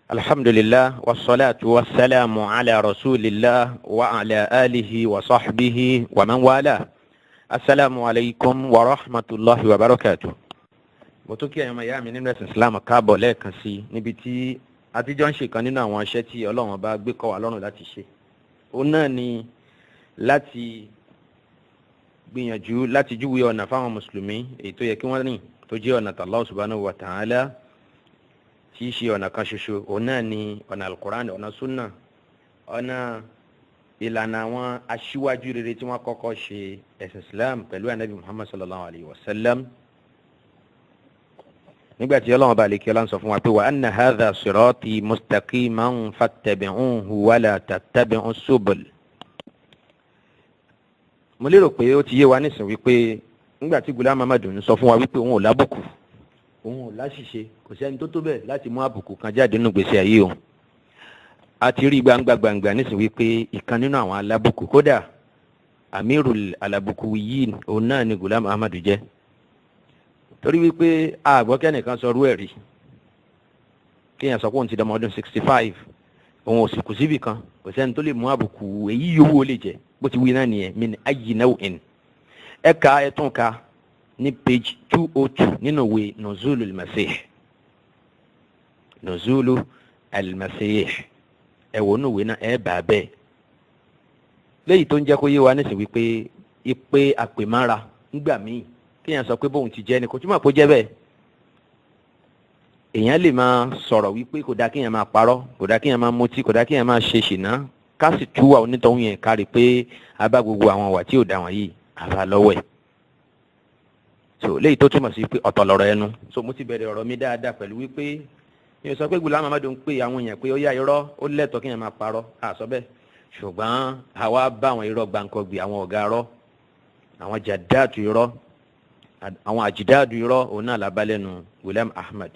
Alhamdulillah wassalatu wassalamu ala rasulillah wa ala alihi wa sahbihi wa man wala. Assalamu alaikum wa rahmatullahi wa barakatuh. Mo tún kí ẹ̀yin ọmọ ìyá mi nínú ẹ̀sìn Islam káàbọ̀ lẹ́ẹ̀kan sí níbi tí àtijọ́ ń ṣe kan nínú àwọn iṣẹ́ tí Ọlọ́run bá gbé kọ́ wa lọ́rùn láti ṣe. Ó náà ni láti gbìyànjú láti júwe ọ̀nà fáwọn mùsùlùmí èyí tó yẹ kí wọ́n rìn tó jẹ́ ọ̀nà Allah subhanahu wa ta'ala tí í ṣe ọ̀nà kan ṣoṣo. Òun náà ni ọ̀nà al-Qur'an, ọ̀nà sunna, ọ̀nà ìlànà àwọn aṣíwájú rere tí wọ́n kọ́kọ́ ṣe ẹ̀sìn Islam pẹ̀lú Ànábì Muhammad sallallahu alayhi wa sallam. Nígbà tí Ọlọ́run bá lè kí Ọlọ́run sọ fún wa pé wa anna hadha sirati mustaqiman fattabi'uhu wa la tattabi'u subul. Mo lérò pé ó ti yé wa nísìn wípé nígbà tí Ghulam Ahmadu ń sọ fún wa wípé òun ò lábùkù, òun ò láṣìṣe, kò sẹ́ni tó tó bẹ́ẹ̀ láti mú àbùkù kan jáde nínú gbèsè ayé òun. A ti rí gbangba nísìn wípé ìkan nínú àwọn alábùkù, kódà amirul alabukuwiyin, òun náà ni Ghulam Ahmadu jẹ́. Torí wípé àgbọ́kẹ́nìkan sọ rú ẹ̀rí kéèyàn sọ pé òun ti dọmọ ọdún 65, òun ò sì kù síbì kan, kò sẹ́ni tó lè mú àbùkù èyí yòówó lè jẹ́, bó ti wí náà nìyẹn, min ayyi naw'in. Ẹ̀ka ẹ̀tún ka ní page 202 nínú ìwé Nuzulu al-Masih, Nuzulu al-Masih, ẹ̀wọ̀ nínú ìwé náà ẹ̀ bá bẹ́ẹ̀. Léyìí tó ń jẹ́ kó yé wa nísìn wípé ìpè àpèmára nígbà míì kéèyàn sọ pé bóun ti jẹ́ ni kò túmọ̀ kó jẹ́ bẹ́ẹ̀. Èèyàn lè máa sọ̀rọ̀ wípé kò dáa kéèyàn máa parọ́, kò dáa kéèyàn máa mutí, kò dáa kéèyàn máa ṣe ṣìnà, ká sì túwà onítọ̀hún yẹn kárí pé a bá gbogbo àwọn wà tí ò dá wọn yìí àbá lọ́wọ́ ẹ̀. So léyìí tó túmọ̀ sí pé ọ̀tọ̀ lọ̀rọ̀ ẹnu. So mo ti bẹ̀rẹ̀ ọ̀rọ̀ mi dáadáa pẹ̀lú wípé mi ò sọ pé Ghulam Ahmadu ń pè àwọn èèyàn pé ó yá irọ́, ó lẹ́tọ̀ọ́ kéèyàn máa parọ́, àsọ bẹ́ẹ̀. Ṣùgbọ́n àwa bá àwọn irọ́ gbàǹkọ̀gbì, àwọn ọ̀gá irọ́, àwọn jàdáàtù irọ́, àwọn àjìdáàdù irọ́, òun náà lábálẹ́nu Ghulam Ahmad.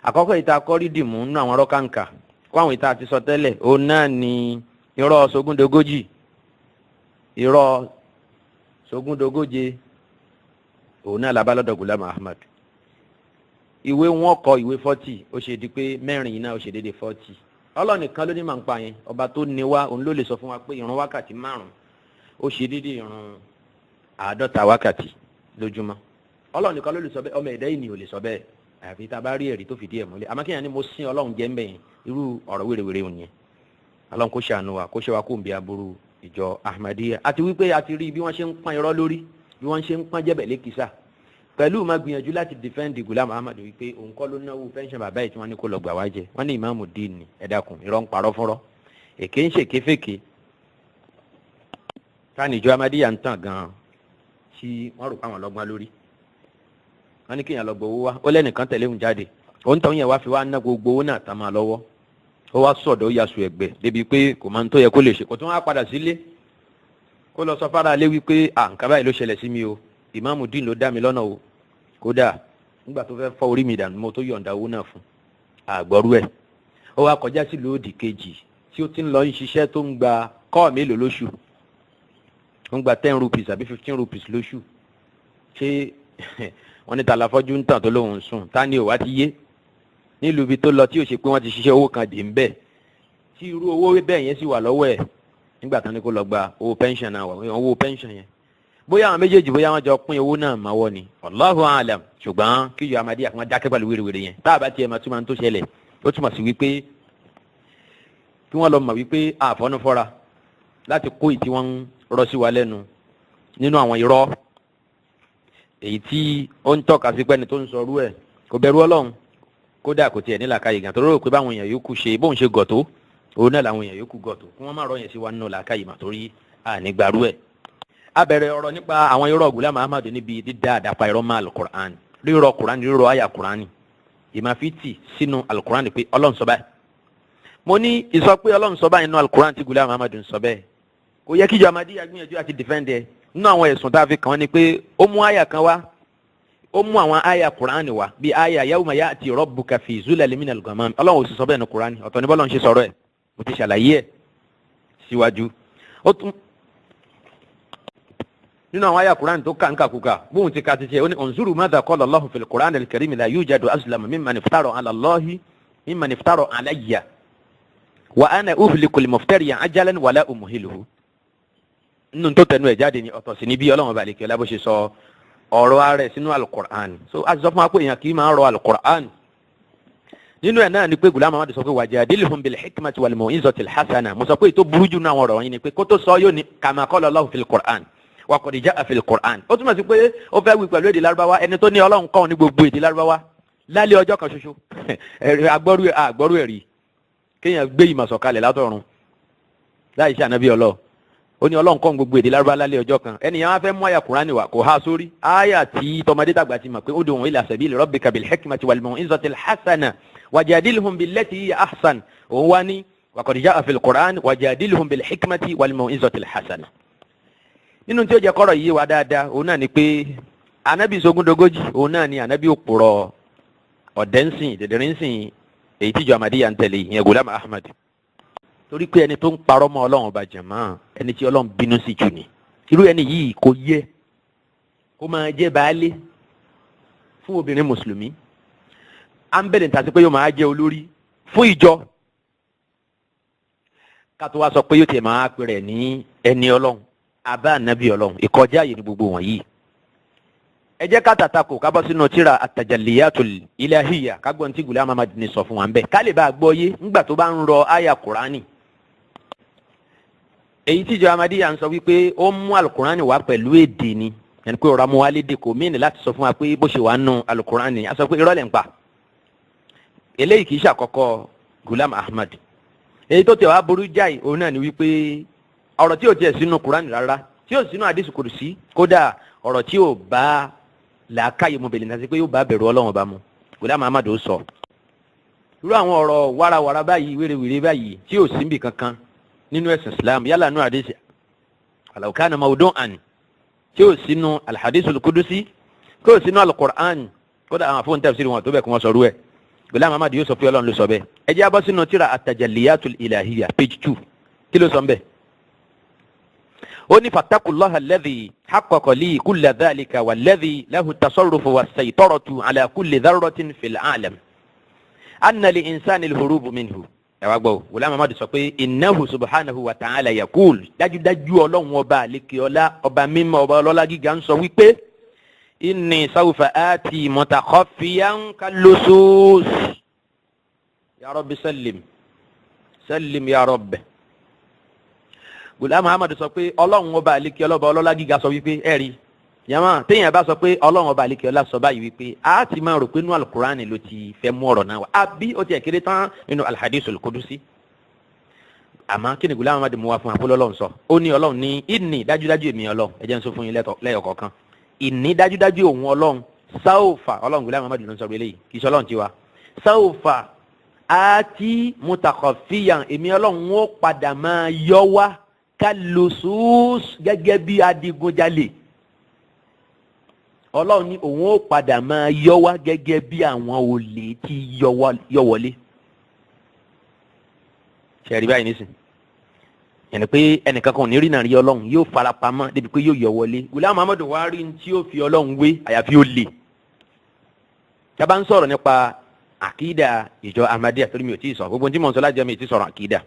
Àkọ́kọ́ ìta kọ́rídìmù nínú àwọn rọ́kàǹkà kó àwọn ìta ti sọ tẹ́lẹ̀, òun náà ni irọ́ sógúndogójì, irọ́ sógúndogóje, òun náà lábálọ́dọ̀ Ghulam Ahmad. Ìwé wọn kọ ìwé 40, ó ṣe di pé mẹ́rin yìí náà ó ṣe déédéé 40. Ọlọ́run nìkan ló ní màá ń pa yẹn, ọba tó ní wá òun ló lè sọ fún wa pé ìrun wákàtí 5 ó ṣe déédéé ìrun 50 wákàtí lójúmọ́. Ọlọ́run nìkan ló lè sọ bẹ́ẹ̀, ọmọ ẹ̀dá ènìyàn ò lè sọ bẹ́ẹ̀ àfi tá a bá rí ẹ̀rí tó fìdí ẹ̀ múlẹ̀. Àmọ́ kéèyàn ní mo sin Ọlọ́run jẹ́ ń bẹ̀ yẹn, irú ọ̀rọ̀ wérewère òun yẹn. Ọlọ́run kó ṣàánú wa, kó ṣe wa kó ń bí aburú ìjọ Ahmadiyya. Àti wípé a ti rí bí wọ́n ṣe ń pọ́n irọ́ lórí, bí wọ́n ṣe ń pọ́n jẹ́bẹ̀ lékìsà, pẹ̀lú máa gbìyànjú láti defend Ghulam Ahmadu wípé òun kọ́ ló náwó pension bàbá yìí tí wọ́n ní kó lọ gbà wá jẹ. Wọ́n ní ìmáàmù dín ní ẹ dákun, irọ́ ń parọ́ fúnrọ́, èké ń ṣèké fèké. Táni ìjọ Ahmadiyya ń tàn gan-an tí wọ́n rò pé àwọn lọ́gbọ́n lórí. Wọ́n ní kéèyàn lọ gbowó wá, ó lẹ́nìkan tẹ̀lé òun jáde, òun tàn yẹn wá fi wá ná gbogbo owó náà tá máa lọ́wọ́. Ó wá sọ̀dọ̀ ó yasu ẹ̀gbẹ́ débi pé kò máa ń tó yẹ kó lè ṣe, kò tún wá padà sílé kó lọ sọ fara lé wípé nǹkan báyìí ló ṣẹlẹ̀ sí mi o, ìmáàmù dín ló dá mi lọ́nà o. Kódà nígbà tó fẹ́ fọ́ orí mi dànù mo tó yọ̀ǹda owó náà fún àgbọ̀rú ẹ̀. Ó wá kọjá sí lóòdì kejì tí ó ti ń lọ ń ṣiṣẹ́ tó ń gba kọ́ọ̀ mélòó lóṣù, ó ń gba 10 rupees àbí 15 rupees lóṣù. Ṣé wọ́n ní tàlàfọ́jú ń tàn tó lóhùn sùn, ta ni ò wá ti yé nílùú ibi tó lọ tí ò ṣe pé wọ́n ti ṣiṣẹ́ owó kan dè ń bẹ̀, tí irú owó bẹ́ẹ̀ yẹn sì wà lọ́wọ́ ẹ̀ nígbà tán ni kó lọ gba owó pension náà, owó pension yẹn. Bóyá àwọn méjèèjì bóyá wọ́n jọ pín owó náà máwọ́ ni, Allahu a'lam. Ṣùgbọ́n kí ìjọ Ahmadiyya kan dákẹ́ pẹ̀lú wèrèwèrè yẹn, tá a bá tiẹ̀ máa túmọ̀ tó ṣẹlẹ̀, ó túmọ̀ sí wípé kí wọ́n lọ mọ̀ wípé àfọ́nufọ́ra láti kó ìtí wọ́n ń rọ́ sí wa lẹ́nu nínú àwọn irọ́ èyí tí ó ń tọ́ka sí pẹ́ni tó ń sọ rú ẹ̀ kò bẹ̀rù Ọlọ́run, kódà kò tiẹ̀ nílàkàyè gan, tó rò pé báwọn èèyàn yòókù ṣe bóun ṣe gọ̀tó òun náà làwọn èèyàn yòókù gọ̀tó, kí wọ́n má rọ́ yẹn sí wa nínú làkàyè mà torí ànígbàrú ẹ̀. A bẹ̀rẹ̀ ọ̀rọ̀ nípa àwọn irọ́ Ghulam Ahmadu níbi dídá àdàpà irọ́ máa al-Qur'an, rírọ́ Qur'an, rírọ́ àyà Qur'an, ìmáfítì sínú al-Qur'an pé Ọlọ́run sọ báyìí. Mo ní ìsọ pé Ọlọ́run sọ báyìí nínú al-Qur'an tí Ghulam Ahmadu ń sọ bẹ́ẹ̀, kò yẹ kí ìjọ Ahmadiyya gbìyànjú àti defend ẹ̀. Nínú àwọn ẹ̀sùn tá a fi kàn án ni pé ó mú àyà kan wá, ó mú àwọn àyà Kùránì wá bí àyà yawma ya'ti rabbuka fi zulalin minal ghamam. Ọlọ́run ò sì sọ bẹ́ẹ̀ ní Kùránì, ọ̀tọ̀ ní bọ́lá ń ṣe sọ̀rọ̀ ẹ̀, mo ti ṣàlàyé ẹ̀ síwájú. Ó tún nínú àwọn àyà Kùránì tó kà bóun ti ka ti ṣe ó ní unzuru madha qala Allahu fil Qur'anil karim la yujadu azlama mimman iftara ala Allahi mimman iftara alayya wa ana uhlikul muftariya ajalan wala umhiluhu. Nínú tó tẹnu ẹ̀ jáde ní ọ̀tọ̀ sí ní bí Ọlọ́run bá lè kí ọlá bó ṣe sọ ọ̀rọ̀ ààrẹ sínú Al-Qur'an. So a sọ fún wa pé èèyàn kì í máa rọ Al-Qur'an. Nínú ẹ̀ náà ni pé Ghulam Ahmad sọ pé wajadilhum bil hikmati wal mau'izatil hasana. Mo sọ pé tó burú jù náà àwọn ọ̀rọ̀ yìí ni pé kó tó sọ yóò ní kama qala Allahu fil Qur'an wa qad ja'a fil Qur'an. Ó túmọ̀ sí pé ó fẹ́ wí pẹ̀lú èdè Lárúbáwá, ẹni tó ní Ọlọ́run kọ́ ní gbogbo èdè Lárúbáwá lálẹ́ ọjọ́ kan ṣoṣo. Àgbọ́rú ẹ̀rí kéèyàn gbé ìmọ̀ sọ̀kalẹ̀ látọ̀run láì ṣe ànábì Ọlọ́run. Ó ní Ọlọ́run kọ́ gbogbo èdè Lárúbáwá lálẹ́ ọjọ́ kan. Ẹnìyàn wá fẹ́ mú àyà Kùránì wá kò há sórí. Àyà tí tọmọdé tàgbà ti mọ̀ pé ud'u ila sabili rabbika bil hikmati wal mau'izatil hasana wajadilhum billati hiya ahsan. Òun wá ní wa qad ja'a fil Qur'an wajadilhum bil hikmati wal mau'izatil hasana. Nínú tí ó jẹ́ kọ́rọ̀ yìí wá dáadáa òun náà ni pé ànábì sógúndógójì òun náà ni ànábì òpùrọ̀ ọ̀dẹ́nsìn dẹ̀dẹ̀rínsìn èyí tíjọ Ahmadiyya ń tẹ̀lé ìyẹn Ghulam Ahmad. Torí pé ẹni tó ń parọ́ mọ́ Ọlọ́run ọba jàmáà ẹni tí Ọlọ́run bínú sí jù ni. Irú ẹni yìí kò yẹ kó máa jẹ́ baálé fún obìnrin mùsùlùmí. À ń bẹ̀rẹ̀ níta sí pé yóò máa jẹ́ olórí fún ìjọ. Ká tó wá sọ pé yóò tiẹ̀ máa pè rẹ̀ ní ẹni Ọlọ́run àbá ànábì Ọlọ́run. Ìkọjá yìí ni gbogbo wọ̀nyí. Ẹ jẹ́ ká tàtàkù ká bọ́ sínú tírà at-tajalliyatul ilahiyya ká gbọ́n tí Ghulam Ahmad ní sọ fún wa ń bẹ̀ ká lè bá a gbọ́ yé ńgbà tó bá ń rọ àyà Kùránì. Èyí tíjọ Ahmadiyya ń sọ wípé ó mú Al-Kùránì wá pẹ̀lú èdè ni ẹni pé ọ̀rọ̀ amú wa lédè kò mìíní láti sọ fún wa pé bó ṣe wà nù Al-Kùránì a sọ pé irọ́ lẹ̀ ń pa. Eléyìí kì í ṣàkọ́kọ́ Ghulam Ahmad. Èyí tó tẹ̀ wá burú jáì òun náà ni wípé ọ̀rọ̀ tí ò tiẹ̀ sínú Kùránì rárá tí ò sínú Hadith Qudsi kódà ọ̀rọ̀ tí ò bá làákàyè mo bèlè náà sí pé yóò bá bẹ̀rù Ọlọ́run ọba mu Ghulam Ahmad ó sọ. Irú àwọn ọ̀rọ̀ wárawàra báyìí wérewère báyìí tí ò sí níbì kankan nínú ẹ̀sìn Islam yálà nínú Hadith walau kana mawdu'an tí ò sínú al-Hadithul Qudsi tí ò sínú al-Qur'an kódà àwọn afọ́n tafsir wọn tó bẹ̀ kí wọ́n sọ rú ẹ̀ Ghulam Ahmad yóò sọ pé Ọlọ́run ló sọ bẹ́ẹ̀. Ẹ jẹ́ abọ́ sínú tírà at-tajalliyatul ilahiyya page 2 kí ló sọ bẹ́ẹ̀. Ó ní fattaqullaha alladhi haqqaqa li kulla dhalika walladhi lahu at-tasarrufu was-saytaratu ala kulli dharratin fil 'alam anna li insani al-hurubu minhu. Ẹ wá gbọ́ Ghulam Ahmad sọ pé innahu subhanahu wa ta'ala yaqul dájúdájú Ọlọ́run ọba àlékeọlá ọba mímọ́ ọba ọlọ́lá gíga ń sọ wípé inni sawfa ati mutakhaffiyan kal-lusus ya rabbi sallim ya rabbi. Ghulam Ahmad sọ pé Ọlọ́run ọba àlékeọlá ọba ọlọ́lá gíga sọ wípé ẹ̀rí yàmá téèyàn bá sọ pé Ọlọ́run ọba àlékeọlá sọ báyìí wípé a ti máa rò pé nínú Al-Qur'ani ló ti fẹ́ mú ọ̀rọ̀ náà wá àbí ó ti ẹ̀kéré tán nínú al-Hadithul Qudsi. Àmọ́ kí ni Ghulam Ahmad mú wa fún àpò Ọlọ́run sọ ó ní Ọlọ́run ní inni dájúdájú èmi Ọlọ́run ẹ jẹ́ n sọ fún yín lẹ́yọ̀ kọ̀ọ̀kan inni dájúdájú òun Ọlọ́run sáòfà Ọlọ́run Ghulam Ahmad ló ń sọ eléyìí kì í ṣe Ọlọ́run tiwa sáòfà àti mutakhaffiyan èmi Ọlọ́run ó padà máa yọ wá kal-lusus gẹ́gẹ́ bí adigunjalè. Ọlọ́run ní òun ó padà máa yọ wá gẹ́gẹ́ bí àwọn olè tí yọ wọlé. Ṣé rí báyìí nísìn yẹn ni pé ẹnìkan kan ò ní rí náà rí Ọlọ́run yóò fara pamọ́ débi pé yóò yọ wọlé. Ghulam Ahmad wá rí ní tí yóò fi Ọlọ́run wé àyàfi olè. Tá bá ń sọ̀rọ̀ nípa àkídà ìjọ Ahmadiyya torí mi ò tí ì sọ gbogbo tí mo ń sọ lájọ mi ò tí ì sọ̀rọ̀ àkídà.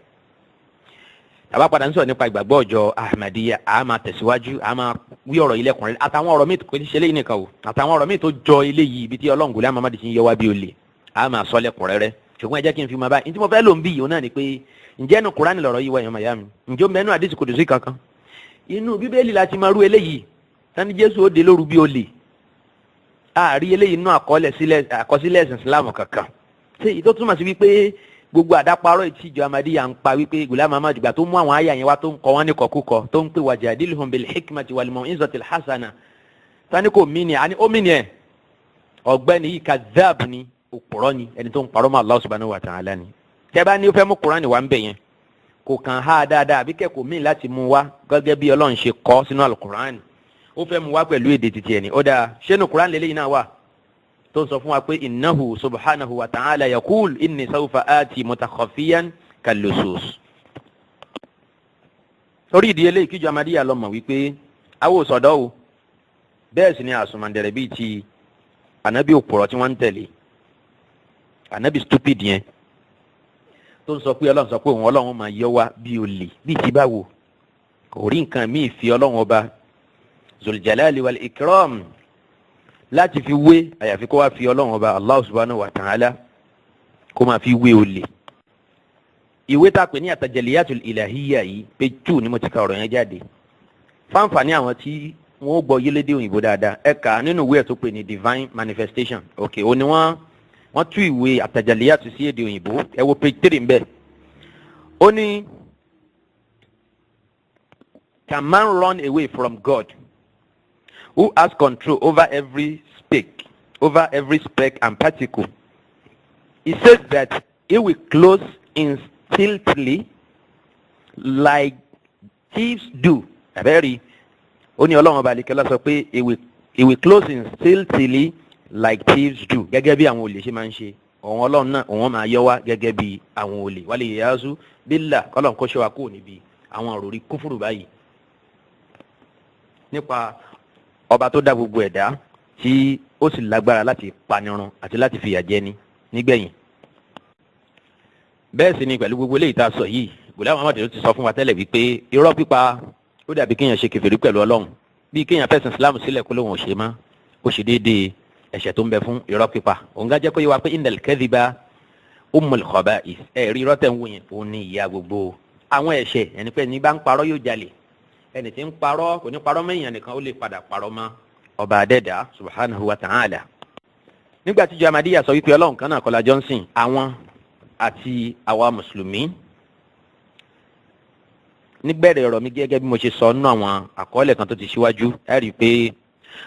Àbá padà ń sọ̀rọ̀ nípa ìgbàgbọ́ ọjọ́ Ahmadiyya a máa tẹ̀síwájú a máa wí ọ̀rọ̀ ilé ẹ̀kùnrin àtàwọn ọ̀rọ̀ míì tó ṣe léyìn nìkan o àtàwọn ọ̀rọ̀ míì tó jọ eléyìí ibi tí Ọlọ́run Ghulam Ahmad ti ń yọ wá bí olè a máa sọ lẹ́kùnrẹ́rẹ́ ṣùgbọ́n ẹ jẹ́ kí n fi máa báyìí ní tí mo fẹ́ lò ń bí yìí náà ni pé ǹjẹ́ inú Kùránì lọ̀rọ̀ yìí wá èèyàn màyá mi ǹjẹ́ mẹ́nu Hadith Qudsi kankan inú Bíbélì la ti máa rú eléyìí tani Jésù ó dé lóru bí olè àárí eléyìí inú àkọsílẹ̀ ẹ̀sìn Islam kankan ṣé ìtó túmọ̀ sí wípé gbogbo àdáparọ́ ìtìjọ Ahmadiyya ń pa wípé Ghulam Ahmad gbà tó mú àwọn àyà yẹn wá tó ń kọ́ wọn ní kọ̀kúkọ tó ń pè wajadilhum bil hikmati wal mau'izatil hasana tani kò mí ni àní ó mí ni ẹ̀ ọ̀gbẹ́ni yìí kadhab ni òpùrọ́ ni ẹni tó ń parọ́ mọ́ Allah subhanahu wa ta'ala ni. Tẹ́ bá ní ó fẹ́ mú Kùránì wá ń bẹ̀ yẹn kò kàn há dáadáa àbí kẹ́kọ̀ọ́ míì láti mú wá gẹ́gẹ́ bí Ọlọ́run ṣe kọ sínú alukur'an ó fẹ́ mú wá pẹ̀lú èdè títí ẹni ó dáa ṣénu kur'an lélẹ́yìn náà wà tó ń sọ fún wa pé innahu subhanahu wa ta'ala yakul inni sawfa ati mutakhafiyan kallusus. torí ìdí eléyìí kíjọ Ahmadiyya lọ mọ̀ wípé awo sọ̀dọ́ o bẹ́ẹ̀ sì ni àsùnmọ̀ndẹ̀rẹ̀ bíi ti ànábì òpùrọ̀ tí wọ́n ń tẹ̀lé ànábì stupid yẹn tó ń sọ pé Ọlọ́run sọ pé òun Ọlọ́run máa yọ wá bí olè bíi ti báwo kò rí nǹkan míì fi Ọlọ́run ọba zuljalali wal ikram láti fi wé àyàfi kó wá fi Ọlọ́run ọba Allah subhanahu wa ta'ala kó máa fi wé olè. ìwé tá a pè ní àtàjẹlíyàtul ìlàhíyà yìí page 2 ni mo ti ka ọ̀rọ̀ yẹn jáde fáǹfààní àwọn tí wọ́n gbọ́ yélédè òyìnbó dáadáa ẹ̀ka nínú ìwé ẹ̀ tó pè ní divine manifestation ok ó ní wọ́n tú ìwé àtàjẹlíyàtul sí èdè òyìnbó ẹ wo page 3 ń bẹ̀ ó ní can man run away from God who has control over every speck and particle? He says that he will close instantly like thieves do. Abẹ́rẹ́ ó ní Ọlọ́run ọba àlekẹ́lá sọ pé he will close instantly like thieves do. Gẹ́gẹ́ bí àwọn olè ṣe máa ń ṣe òun Ọlọ́run náà òun máa yọ wá gẹ́gẹ́ bí àwọn olè wálé yẹ́yàzú bílà Ọlọ́run kó ṣe wa kúrò níbi àwọn òròrí kúfùrù báyìí nípa ọba tó dá gbogbo ẹ̀dá tí ó sì lágbára láti panirun àti láti fìyà jẹni nígbẹ̀yìn. bẹ́ẹ̀ sì ni pẹ̀lú gbogbo eléyìí tá a sọ yìí Ghulam Ahmad ló ti sọ fún wa tẹ́lẹ̀ wípé irọ́ pípa ó dàbí kéèyàn ṣe kèfèrí pẹ̀lú Ọlọ́run bí kéèyàn fẹ̀sìn Islam sílẹ̀ kó lóun ò ṣe mọ́ ó ṣe déédéé ẹ̀ṣẹ̀ tó ń bẹ fún irọ́ pípa. òun gá jẹ́ kó yé wa pé innal kadhiba ummul khaba'is rí irọ́ tẹ̀ ń wò yẹn òun ní ìyá gbogbo àwọn ẹ̀ṣẹ̀ ẹni pé ní bá ń parọ́ yóò jalè ẹni tí ń parọ́ kò ní parọ́ mẹ́yìn nìkan ó lè padà parọ́ mọ́ ọba adẹ́dà subhanahu wa ta'ala. nígbà tí Ahmadiyya sọ wípé Ọlọ́run kan náà kọ́lá johnson àwọn àti àwa mùsùlùmí níbẹ̀rẹ̀ ọ̀rọ̀ mi gẹ́gẹ́ bí mo ṣe sọ nínú àwọn àkọọ́lẹ̀ kan tó ti ṣíwájú ẹ rí i pé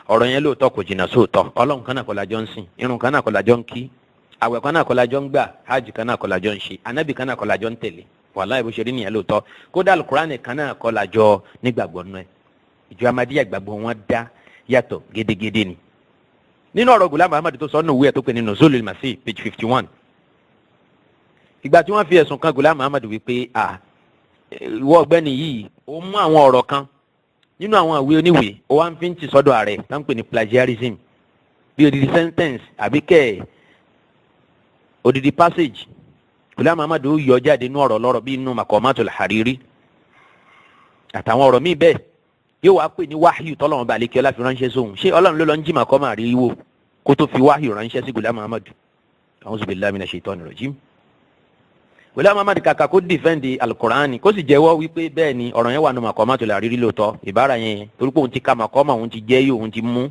ọ̀rọ̀ yẹn lóòótọ́ kò jìnnà sóòótọ́ Ọlọ́run kan náà kọ́lá johnson irun kan náà kọ́lá jọ ń kí àwẹ̀ kan náà kọ́lá jọ ń gbà hajj kan náà kọ́lá jọ ń ṣe anábì kan náà kọ́lá jọ ń tẹ̀lé wàláhì bó ṣe rí nìyẹn lóòótọ́ kódà alukurani kan náà kọ́ làjọ nígbàgbọ́ nù ẹ̀ ìjọ Ahmadiyya gbàgbọ́ wọn dá yàtọ̀ gédégédé ni. nínú ọ̀rọ̀ Ghulam Ahmad tó sọ nínú ìwé ẹ̀ tó pè ní Nuzulul Masih page 51 ìgbà tí wọ́n fi ẹ̀sùn kan Ghulam Ahmad wípé ìwọ ọ̀gbẹ́ni yìí ó mú àwọn ọ̀rọ̀ kan nínú àwọn ìwé oníwèé ó wá ń fi ń tì sọ́dọ̀ ààrẹ tó ń pè ní plagiarism bí odidi sentence àbí kẹ́ odidi passage Ghulam Ahmad ó yọ jáde nínú ọ̀rọ̀ lọ́rọ̀ bí inú Maqamatul Hariri àtàwọn ọ̀rọ̀ míì bẹ́ẹ̀ yóò wá pè ní wáhíù tọ́lọ́run bá lékè ọlá fi ránṣẹ́ sóhun ṣé Ọlọ́run ló lọ ń jí màkọ́mà rí wò kó tó fi wáhíù ránṣẹ́ sí Ghulam Ahmad a'udhu billahi minash shaitanir rajim. Ghulam Ahmad kàkà kó dìfẹ́ǹdì alukur'ani kó sì jẹ́wọ́ wípé bẹ́ẹ̀ ni ọ̀rọ̀ yẹn wà nù Maqamatul Hariri lóòótọ́ ìbára yẹn torí pé òun ti ka màkọ́mà òun ti jẹ́ yóò òun ti mú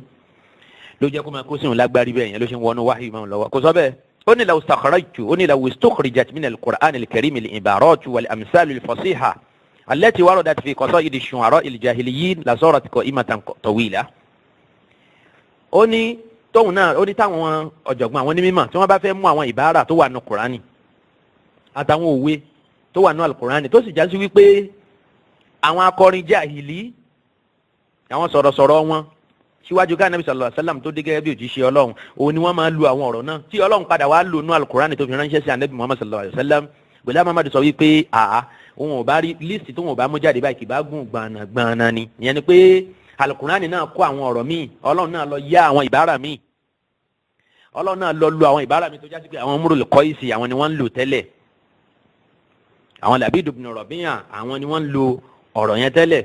ló jẹ́ kó máa kó sínú lágbárí bẹ́ẹ̀ yẹn ló ṣe ń wọnú wáhíù máa ń lọ́wọ́ kó sọ bẹ́ẹ̀ ó ní law istakhrajtu ó ní law istukhrijat min al-Qur'an al-karim al-ibarat wal-amsal al-fasiha التي وردت في قصائد الشعراء الجاهليين لصارت قائمة طويلة. ó ní tóun náà ó ní táwọn ọ̀jọ̀gbọ́n àwọn onímọ̀ tí wọ́n bá fẹ́ mú àwọn ìbára tó wà nù Kùránì àtàwọn òwe tó wà nù Al-Kùránì tó sì já sí wípé àwọn akọrin jahili àwọn sọ̀rọ̀sọ̀rọ̀ wọn síwájú ká Ànábì sallallahu alaihi wasallam tó dé gẹ́gẹ́ bí òjíṣẹ́ Ọlọ́run òun ni wọ́n máa lu àwọn ọ̀rọ̀ náà tí Ọlọ́run padà wá lò nù Al-Kùránì tó fi ránṣẹ́ sí Ànábì Muhammad sallallahu alaihi wasallam. Ghulam Ahmad sọ wípé òun ò bá rí líìsì tó wọn ò bá mú jáde báyìí kì bá gùn gbànàgbànà ni ìyẹn ni pé alukurani náà kó àwọn ọ̀rọ̀ míì Ọlọ́run náà lọ yá àwọn ìbára míì Ọlọ́run náà lọ lu àwọn ìbára míì tó jásí pé àwọn múrò lè kọ́ ìsì àwọn ni wọ́n ń lò tẹ́lẹ̀ àwọn Labid ibn Rabi'a àwọn ni wọ́n ń lo ọ̀rọ̀ yẹn tẹ́lẹ̀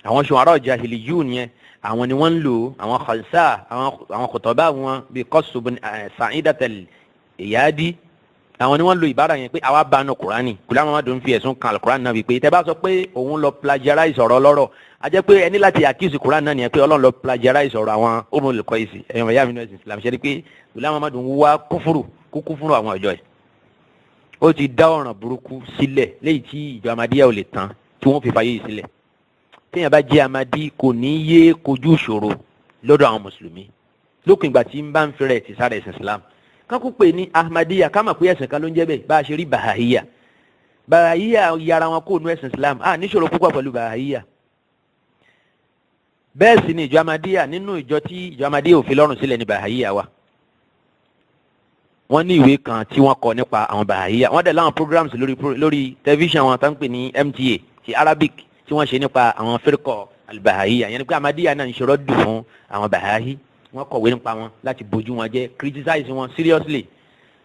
àwọn shu'ara jahiliyun yẹn àwọn ni wọ́n ń lò àwọn khalsa àwọn khutaba wọn bíi Qass ibn Sa'idat al-Iyadi àwọn ni wọ́n lo ìbára yẹn pé àwa bá nu Kùránì Ghulam Ahmad ń fi ẹ̀sùn kan Kùránì náà wípé tẹ́ bá sọ pé òun lọ plagiarize ọ̀rọ̀ ọlọ́rọ̀ a jẹ́ pé ẹni láti accuse Kùránì náà nìyẹn pé Ọlọ́run lọ plagiarize ọ̀rọ̀ àwọn Ummul Qaisi ẹ̀yàn ẹ̀yà mi náà Islam ṣe rí pé Ghulam Ahmad ń wá kúfúrú àwọn ọjọ́ yìí ó ti dá ọ̀ràn burúkú sílẹ̀ léyìí tí ìjọ Ahmadiyya ò lè tán tí wọ́n fi fàyè yìí sílẹ̀ téèyàn bá jẹ́ Ahmadi kò ní yé kojú ìṣòro lọ́dọ̀ àwọn mùsùlùmí lókun ìgbà tí ń bá ń fi rẹ̀ ti sára ẹ̀sìn Islam kákú pè ní Ahmadiyya ká mà pé ẹ̀sìn kan ló ń jẹ́ bẹ́ẹ̀ bá a ṣe rí Baha'iyya Bahaiya yára wọn kó nu ẹ̀sìn Islam níṣòro púpọ̀ pẹ̀lú Bahaiya. Bẹ́ẹ̀ sì ni ìjọ Ahmadiyya nínú ìjọ tí ìjọ Ahmadiyya ò fi lọ́rùn sílẹ̀ ní Bahaiya wa. Wọ́n ní ìwé kan tí wọ́n kọ nípa àwọn Bahaiya. Wọ́n dẹ̀ láwọn programs lórí tẹlifíṣàn wọn tán pè ní MTA ti Arabic tí wọ́n ṣe nípa àwọn firqa al-Bahaiya. Yẹn ni pé Ahmadiyya náà ń ṣe rọ́dù fún àwọn Bahai. Wọ́n kọ̀wé nípa wọn láti bójú wọn jẹ́, criticize wọn seriously.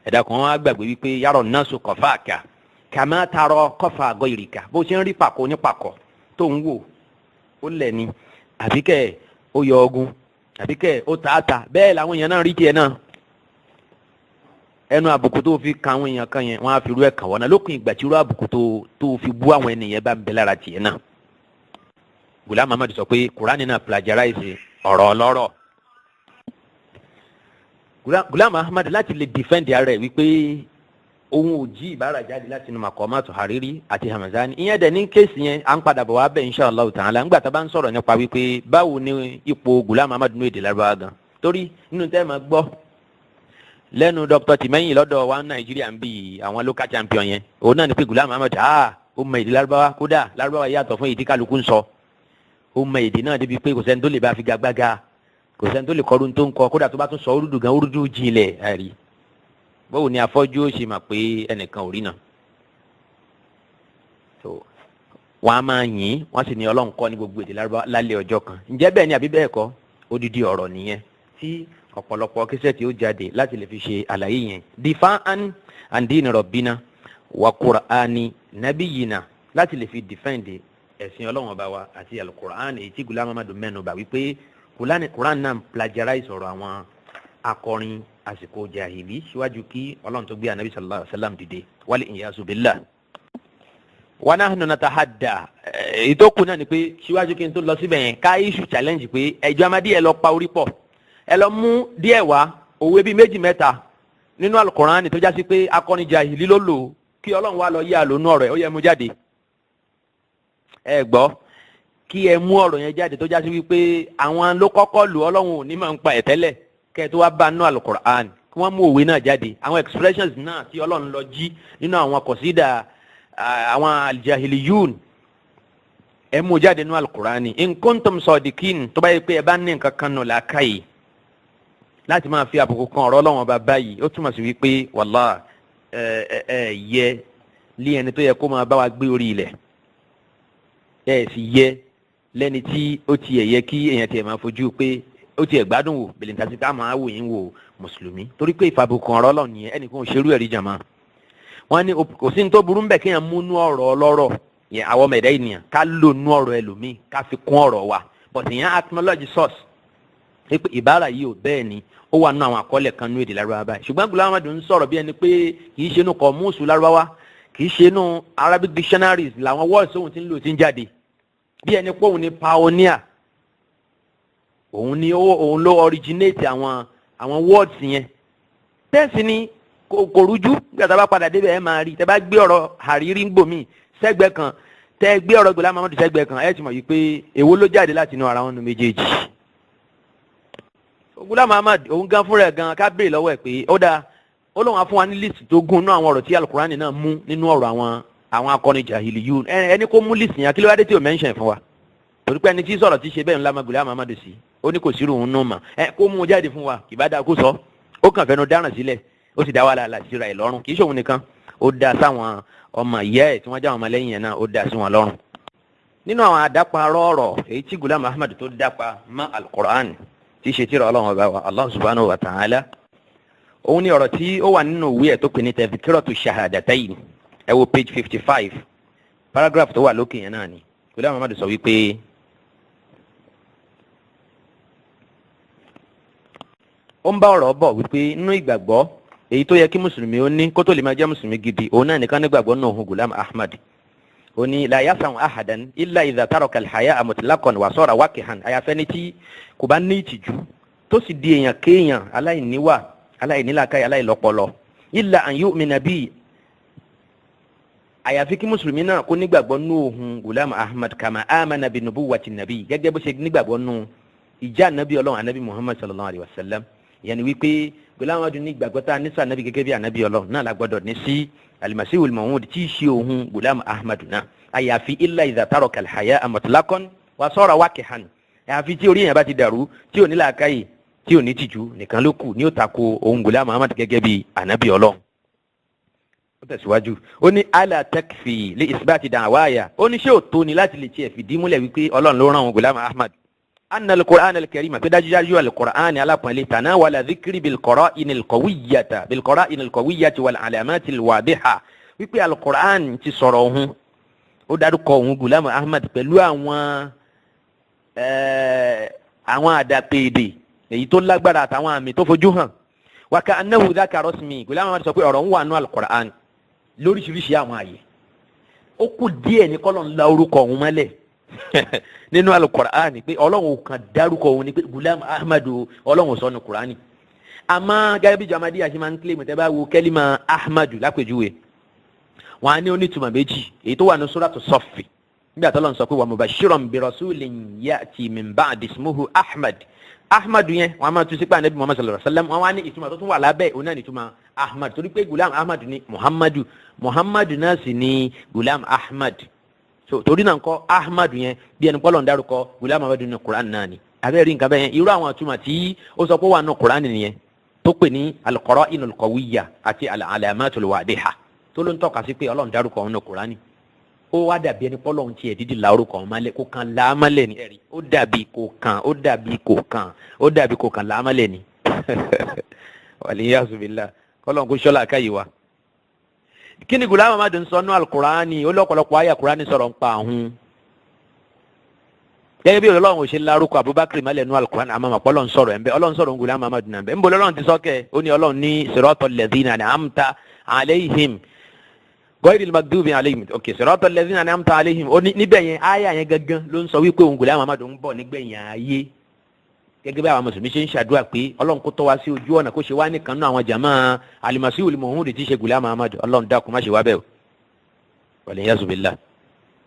Ẹ̀dá kan wọ́n á gbàgbé wípé yàrá nasu kafaka kàmá tarọ kọfà ghayrika. Bó ṣe ń rí pàkó ní pàkọ́ tó ń wò ó lẹ̀ ni, àbíkẹ́ ó yọ ọgùn, àbíkẹ́ ó tààtà, bẹ́ẹ̀ làwọn èèyàn náà rí tiẹ̀ náà. Ẹnu àbùkù tó fi kan àwọn èèyàn kan yẹn wọ́n á fi rú ẹ̀ kàn wọ́n náà lókun ìgbà tí irú àbùkù tó fi bú àwọn ènìyàn bá ń bẹ lára tiẹ̀ náà. Ghulam Ahmad sọ pé Kùránì náà plagiarize ọ̀rọ̀ ọlọ́rọ̀. Ghulam Ahmad láti lè defend ara ẹ̀ wípé òun ò jí ìbára jáde láti inú Maqamatu Hariri àti Hamazani. Ìyẹn dẹ̀ ní kéèsì yẹn à ń padà bọ̀ wá bẹ̀ inshallah ta'ala ńgbà tá a bá ń sọ̀rọ̀ nípa wípé báwo ni ipò Ghulam Ahmad nínú èdè Lárúbáwá gan. Torí nínú tẹ́ ẹ máa gbọ́ lẹ́nu Dr. Tìmẹ́yìn lọ́dọ̀ wa Nàìjíríà ń bí àwọn local champion yẹn òun náà ni pé Ghulam Ahmad ó mọ èdè Lárúbáwá, kódà Lárúbáwá yàtọ̀ fún èdè kálukú ń sọ. Ó mọ èdè náà débi pé kò sẹ́ni tó lè bá fi gagbága, kò sẹ́ni tó lè kọ́run tó ń kọ, kódà tó bá tún sọ Urdu gan, Urdu jinlẹ̀ àrí. Báwo ni afọ́jú ó ṣe mà pé ẹnìkan ò rí náà? Wọ́n á máa yìn, wọ́n sì ní Ọlọ́run kọ́ ní gbogbo èdè Lárúbáwá lálẹ́ ọjọ́ kan. Ǹjẹ́ bẹ́ẹ̀ ni àbí bẹ́ẹ̀ kọ́? Odidi ọ̀rọ̀ nìyẹn tí ọ̀pọ̀lọpọ̀ kíṣẹ́ tí ó jáde láti lè fi ṣe àlàyé yẹn. Difa'an an dini rabbina wa Qur'ani nabiyyina, láti lè fi defend ẹ̀sìn Ọlọ́run ọba wa àti al-Qur'an èyí tí Ghulam Ahmad mẹ́nu bà wípé Qur'an náà plagiarize ọ̀rọ̀ àwọn akọrin àsìkò jahili síwájú kí Ọlọ́run tó gbé Ànábì sallallahu alaihi wasallam dìde, wal iyazu billah. Wa nahnu natahadda ìtókù náà ni pé síwájú kí n tó lọ síbẹ̀ yẹn ká issue challenge pé ẹjọ́ Ahmadiyya ẹ lọ pa orí pọ̀, ẹ lọ mú díẹ̀ wá òwe bíi méjì mẹ́ta nínú al-Qur'an tó já sí pé akọrin jahili ló lò kí Ọlọ́run wá lọ yá lónú ọ̀rọ̀ ẹ̀, ó yẹ mú jáde. Ẹ gbọ́ kí ẹ mú ọ̀rọ̀ yẹn jáde tó já sí wípé àwọn ló kọ́kọ́ lò, Ọlọ́run ò ní máa ń pa ẹ̀ tẹ́lẹ̀ kẹ́ ẹ tó wá bá nínú al-Qur'an, kí wọ́n mú òwe náà jáde, àwọn expressions náà tí Ọlọ́run lọ jí nínú àwọn kọ̀sídà àwọn al-jahiliyun, ẹ mú jáde nínú al-Qur'an. In kuntum sadiqin, tó bá yẹ pé ẹ bá ní nǹkan kan nù làákàyè láti máa fi àbùkù kan ọ̀rọ̀ Ọlọ́run ọba báyìí, ó túmọ̀ sí wípé wàlá yẹ lé ẹni tó yẹ kó máa bá wa gbé orí ilẹ̀, sì yẹ lẹ́ni tí ó tiẹ̀ yẹ kí èèyàn tiẹ̀ máa fojú pé ó tiẹ̀ gbádùn wò bẹ̀lẹ̀ níta sí ká máa wò yín wò mùsùlùmí, torí pé ìfàbùkù ọ̀rọ̀ Ọlọ́run nìyẹn, ẹnìkan ò ṣerú ẹ̀rí jàmá. Wọ́n ní kò sí ní tó burú ń bẹ̀ kéèyàn mú nú ọ̀rọ̀ ọlọ́rọ̀ yẹn àwọn ọmọ ẹ̀dá ènìyàn ká lò nú ọ̀rọ̀ ẹlòmíì ká fi kún ọ̀rọ̀ wa, but ìyẹn acknowledge source pé ìbára yìí ò bẹ́ẹ̀ ni ó wà nínú àwọn àkọọ́lẹ̀ kan nú èdè Lárúbáwá báyìí. Ṣùgbọ́n Ghulam Ahmad ń sọ̀rọ̀ bí ẹni pé kì í ṣe inú kọ̀múùsù Lárúbáwá, kì í ṣe inú Arabic dictionaries làwọn words òun ti ń lò ti ń jáde, bí ẹni pé òun ni pioneer, òun ló originate àwọn words yẹn. Tẹ́sí ni kò rújú, gbàtà bá padà débẹ̀ ẹ máa rí, tẹ́ bá gbé ọ̀rọ̀ Hariri ń gbòmí sẹ́gbẹ́ kan, tẹ́ gbé ọ̀rọ̀ Ghulam Ahmad sẹ́gbẹ́ kan, ẹ ti mọ̀ yìí pé èwo ló jáde láti inú ara wọn nu méjèèjì. Ghulam Ahmad òun gan fúnra ẹ̀ gan ká béèrè lọ́wọ́ ẹ̀ pé ó dáa, ó lóun á fún wa ní list tó gùn nínú àwọn ọ̀rọ̀ tí al-Qur'an náà mú nínú ọ̀rọ̀ àwọn akọni jahiliyun, ẹni kó mú list yẹn kí ló wá dé tí ò mention fún wa, torí pé ẹni tí sọ̀rọ̀ ti ṣe bẹ́ẹ̀ ńlá Ghulam Ahmad sí, ó ní kò sí irú òun nù mà, kó mú jáde fún wa kì bá dáa kó sọ, ó kàn fẹnu dáràn sílẹ̀, ó sì dá wàhálà síra ẹ̀ lọ́rùn, kì í ṣòun nìkan, ó dá sáwọn ọmọ ìyá ẹ̀ tí wọ́n já wọn ọmọ lẹ́yìn yẹn náà, ó dá sí wọn lọ́rùn. Nínú àwọn àdáparọ́ ọ̀rọ̀ èyí tí Ghulam Ahmad tó dápa mọ́ al-Qur'an tí ṣe tírà Ọlọ́run ọba wa Allah subhanahu wa ta'ala, òun ni ọ̀rọ̀ tí ó wà nínú ìwé ẹ̀ tó pè ní Tadhkiratu Shahadatayn, ẹ wo page 55 paragraph tó wà lókè yẹn náà ni. Ghulam Ahmad sọ wípé ó ń bá ọ̀rọ̀ bọ̀ wípé nínú ìgbàgbọ́ èyí tó yẹ kí mùsùlùmí ó ní kó tó lè máa jẹ́ mùsùlùmí gidi, òun náà nìkan nígbàgbọ́ náà òun Ghulam Ahmad. Ó ní la yas'u ahadan illa idha taraka al-haya'a mutlaqan wa sara waqihan, àyàfẹ́ ní tí kò bá ní ìtìjú tó sì di èèyàn kéèyàn aláìníwà aláìnílàkàyè aláìlọ́pọlọ, illa an yu'mina bi, àyàfi kí mùsùlùmí náà kó nígbàgbọ́ nú òun Ghulam Ahmad kama amana bi nubuwwati nabi, gẹ́gẹ́ bó ṣe nígbàgbọ́ nú ìjà nàbí Ọlọ́run ànábì Muhammad sallallahu alayhi wa sallam. ìyẹn ni wípé Ghulam Ahmadu ní ìgbàgbọ́ tá a ní sí ànábì gẹ́gẹ́ bí ànábì Ọlọ́run náà la gbọ́dọ̀ ní sí al-Masihul Maw'ud tí í ṣe òun Ghulam Ahmadu náà àyàfi illa idha taraka al-haya'a mutlaqan wa sara waqihan àyàfi tí orí yẹn bá ti dàrú tí ò ní làákàyè tí ò ní tìjú nìkan ló kù ní ó tako òun Ghulam Ahmadu gẹ́gẹ́ bí ànábì Ọlọ́run. ó tẹ̀síwájú ó ní ala takfi li isbati da'waya ó ní ṣé ò tó ni láti lè tiẹ̀ fìdí múlẹ̀ wípé Ọlọ́run ló rán òun Ghulam Ahmadu أن القرآن الكريم تدجاج القرآن على قل تناول ذكر بالقرائن القوية والعلامات الواضحة wípé القرآن ti sọ̀rọ̀ ohun ó dárúkọ ohun Ghulam Ahmad pẹ̀lú àwọn àdàpèdè èyí tó lágbára àtàwọn àmì tó fojú hàn وكأنه ذكر اسمي Ghulam Ahmad sọ pé ọ̀rọ̀ ń wà nínú القرآن lóríṣiríṣi àwọn àyè ó kù díẹ̀ ní kọ́lọ̀ ńlá orúkọ ohun mọ́lẹ̀ nínú Al-Qur'ani pé Ọlọ́run kan dárúkọ òun ni pé Ghulam Ahmadu Ọlọ́run sọ ní Qur'ani àmọ́ gẹ́gẹ́ bí Ahmadiyya ṣe máa ń kílèmù tẹ́ bá wo kẹ́límà Ahmadu lápèjúwe wọn á ní onítùmọ̀ méjì èyí tó wà ní Suratu Saffi nígbà tó lọ́n sọ pé wa mubashiran bi rasulin ya'ti min ba'di ismuhu Ahmad Ahmadu yẹn wọn á máa tún sí pé Ànábì Muhammad sallallahu alaihi wasallam wọn wá ní ìtumọ̀ tó tún wà lábẹ́ òun náà ní ìtumọ̀ Ahmad torí pé Ghulam Ahmadu ní Muhammadu náà sì ní Ghulam Ahmad so torí náà ńkọ́ Ahmadu yẹn bí ẹni pọ́lọ̀ ń dárúkọ Ghulam Ahmadu ní Qur'an náà ni abẹ́rẹ́ nǹkan bẹ́ẹ̀ yẹn irú àwọn àtúmọ̀ tí ó sọ pé wà ní Qur'an nìyẹn tó pè ní al-qara'inul qawiyya àti al-alamatul wadiha tó ló ń tọ́ka sí pé Ọlọ́run dárúkọ òun ní Qur'an ó wá dàbí ẹni pọ́lọ̀ ń tiẹ̀ dídì lárúkọ òun mọ́lẹ̀ kó kan láàmọ́lẹ̀ ni ẹ̀rí ó dàbí kó kan láàmọ́lẹ̀ ni waliyasu billah kọ́lọ́n kó ṣọ́lá káyìí wa. Kí ni Ghulam Ahmadu ń sọ nínú Al-Qur'ani ó lọ́pọ̀lọpọ̀ àyà Qur'ani sọ̀rọ̀ ń pa àhún gẹ́gẹ́ bí Ọlọ́run ò ṣe lárúkọ Abubakar mọ́lẹ̀ nínú Al-Qur'ani àmọ́ Ọlọ́run sọ̀rọ̀ ẹ̀ńbẹ́ Ọlọ́run sọ̀rọ̀ Ghulam Ahmadu náà bẹ́ẹ̀ ń bọ́ Ọlọ́run ti sọ́kẹ́ ó ní Ọlọ́run ní siratal ladhina an'amta alayhim ghayril maghdubi alayhim ok siratal ladhina an'amta alayhim ó ní níbẹ̀ yẹn àyà yẹn gangan ló ń sọ wípé òun Ghulam Ahmadu ń bọ̀ nígbẹ̀yìn ayé gẹ́gẹ́ bí àwọn mùsùlùmí ṣe ń ṣàdúrà pé Ọlọ́run kó tọ́ wa sí ojú ọ̀nà kó ṣe wá nìkan náà àwọn jàmáà al-Masihul Maw'ud tí ṣe Ghulam Ahmadu Ọlọ́run dákun má ṣe wá bẹ́ẹ̀ o waliyasu billah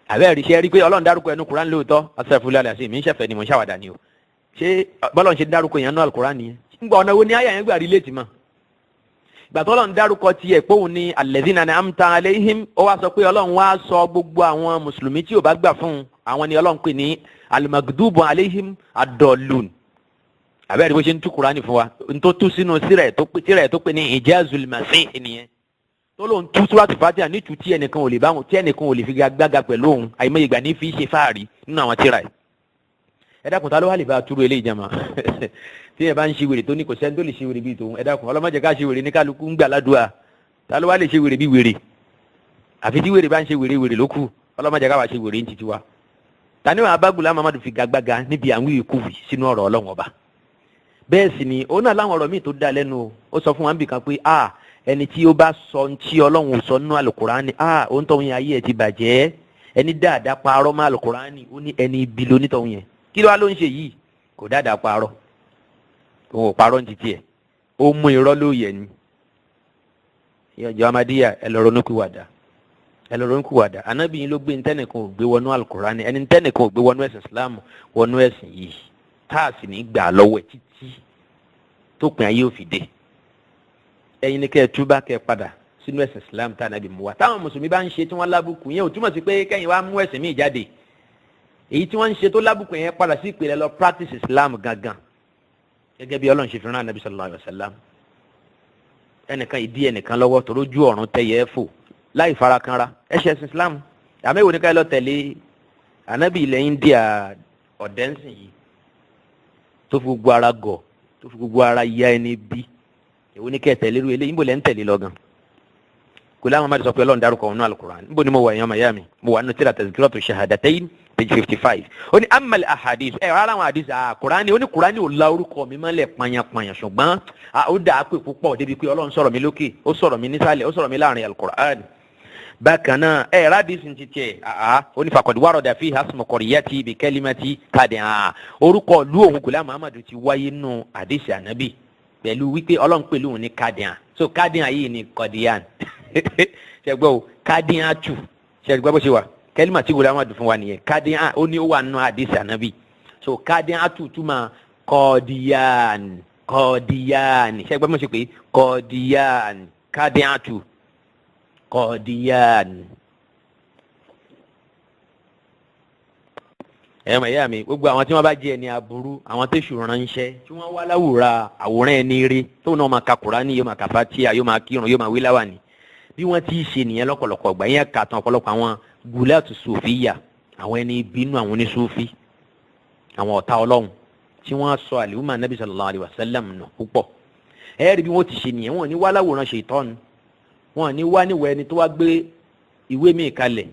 àbẹ́ rí ṣe rí pé Ọlọ́run dárúkọ ẹnu Qur'an lóòótọ́ astaghfirullah alazim mi ń ṣẹ̀fẹ̀ ni mo ń ṣàwàdà ni o ṣé bọ́lọ́run ṣe dárúkọ yẹn náà al-Qur'an nìyẹn ńgbà ọ̀nà wo ni àyà yẹn gbà rí létí mọ́ ìgbà tó Ọlọ́run dárúkọ tiẹ̀ pé òun ni alladhina an'amta alayhim ó wá sọ pé Ọlọ́run wá sọ gbogbo àwọn mùsùlùmí tí ò bá gbà fún àwọn ni Ọlọ́run pè ní al-maghdubu alayhim ad-dallun àbẹ́rẹ́ bó ṣe ń tú Kùránì fún wa n tó tú sínú tírẹ̀ tó pè ní Ijazul Masih nìyẹn tó lóun tú Suratul Fatiha ní tú tí ẹnìkan ò lè bá wọn tí ẹnìkan ò lè fi gbága pẹ̀lú òun àìmọye ìgbà ní fi ṣe fáàrí nínú àwọn tírà yìí ẹ dákun ta ló wà lè bá a túrò eléyìí jama tí ẹ bá ń ṣe wèrè tó ní kò sẹ́ni tó lè ṣe wèrè bíi tòun ẹ dákun ọlọ́mọdé ká ṣe wèrè ní kálukú ń gbà ládùúà ta ló wà lè ṣe wèrè bíi wèrè àfi tí wèrè bá ń ṣe wèrè ló kù ọlọ́mọdé ká wà ṣe wèrè ń titi wa tani wàá bá Ghulam Ahmadu fi gagbága níbi àwọn ìkúwì sínú ọ̀rọ̀ Ọlọ́run ọba bẹ́ẹ̀ sì ni òun náà láwọn ọ̀rọ̀ míì tó dá lẹ́nu o ó sọ fún wa níbìkan pé ẹni tí ó bá sọ tí Ọlọ́run ò sọ nínú Al-Qur'ani òun tọ̀hún yẹn ayé ẹ̀ ti bàjẹ́ ẹni dáadáa parọ́ mọ́ Al-Qur'ani ó ní ẹni ibi lónítọ̀hún yẹn kí ló wá ló ń ṣe yìí kò dáadáa parọ́ òun ò parọ́ ní titi ẹ̀ ó mú irọ́ ló yẹ ni ìyànjọ Ahmadiyya ẹ lọ ronúkúwàdà Ànábì yín ló gbé ntẹ́nìkan ò gbé wọnú Al-Qur'ani ẹni ntẹ́nìkan ò gbé wọnú ẹ̀sìn Islam wọnú ẹ̀sìn yìí táàsì ní gbà lọ́wọ́ ẹ̀ títí tó pin ayé òfin dé ẹ̀yin ni kẹ́ ẹ túbá kẹ́ ẹ padà sínú ẹ̀sìn Islam tá Ànábì mú wa táwọn mùsùlùmí bá ń ṣe tí wọ́n lábùkù yẹn ò túmọ̀ sí pé kẹ́yìn wá mú ẹ̀sìn míì jáde èyí tí wọ́n ń ṣe tó lábùkù yẹn padà sí ìpìlẹ̀ lọ practice Islam gangan gẹ́gẹ́ bí Ọlọ́run ṣe fi rán Ànábì sallallahu alaihi wasallam ẹnìkan ìdí ẹnìkan lọ́wọ́ tó lójú ọ̀run tẹ̀yẹ fò láì farakanra ẹ̀ṣẹ̀ ẹ̀sìn Islam àmẹ́wò ní ká lọ tẹ̀lé Ànábì ilẹ̀ India ọ̀dẹ́nsìn yìí tó fi gbogbo ara gọ̀ tó fi gbogbo ara ya ẹni bí èwo ní kẹ́ tẹ̀lé ru eléyìí níbo lẹ́ ń tẹ̀lé lọ́gàn Ghulam Ahmadu sọ pé Ọlọ́run dárúkọ òun ní Al-Qur'an níbo ni mo wà ẹ̀yàn mayami mo wà nínú tírà Tazkiratu Shahadatayn page 55 ó ní amal ahadith rárá àwọn hadith Qur'ani ó ní Qur'ani ò la orúkọ mi mọ́lẹ̀ panyapanya ṣùgbọ́n ó dà á pè púpọ̀ débi pé Ọlọ́run sọ̀rọ̀ mi lókè ó sọ̀rọ̀ mi nísàlẹ̀ ó sọ̀rọ̀ mi láàrin Al-Qur'an bákan náà rádìsì ti tiẹ̀ ó ní faqad warada fi hasmu qaryati bi kalimati Qadian orúkọ ìlú òun Ghulam Ahmadu ti wáyé nù àdìsì Ànábì pẹ̀lú wípé Ọlọ́run pẹ̀lú òun ní Qadian so Qadian yìí ní Qadian ṣẹgbọ́ o Qadian tù ṣẹgbọ́ bó ṣe wà kẹ́límà tí Ghulam Ahmadu fún wa nìyẹn Qadian ó ní ó wà nù àdìsì Ànábì so Qadian tù túmọ̀ Qadian Qadiyan ṣé gbọ́ mo ṣe pé Qadiyan kadiatu Qadiyan. Ẹ mọ̀ ìyá mi gbogbo àwọn tí wọ́n bá jẹ́ ẹni aburú àwọn tó ṣùrọ̀ ránṣẹ́ tí wọ́n wá láwùrà àwòrán ẹni rí tó náà máa ka Kùránì yóò máa ka Fátíà yóò máa kírun yóò máa wí láwàní bí wọ́n ti ṣe nìyẹn lọ́pọ̀lọpọ̀ gbà yẹn kà tán ọ̀pọ̀lọpọ̀ àwọn gùlátù sùfìyà àwọn ẹni bínú àwọn oníṣúfì àwọn ọ̀tá Ọlọ́run tí wọ́n sọ àlùmọ́ Nabi sallallahu alaihi wasallam nù púpọ̀ ẹ̀rí bí wọ́n ti ṣe nìyẹn wọ́n ní wá láwòrán ṣètọ́nù wọ́n ní wá níwọ̀ ẹni tó wá gbé ìwé míì kalẹ̀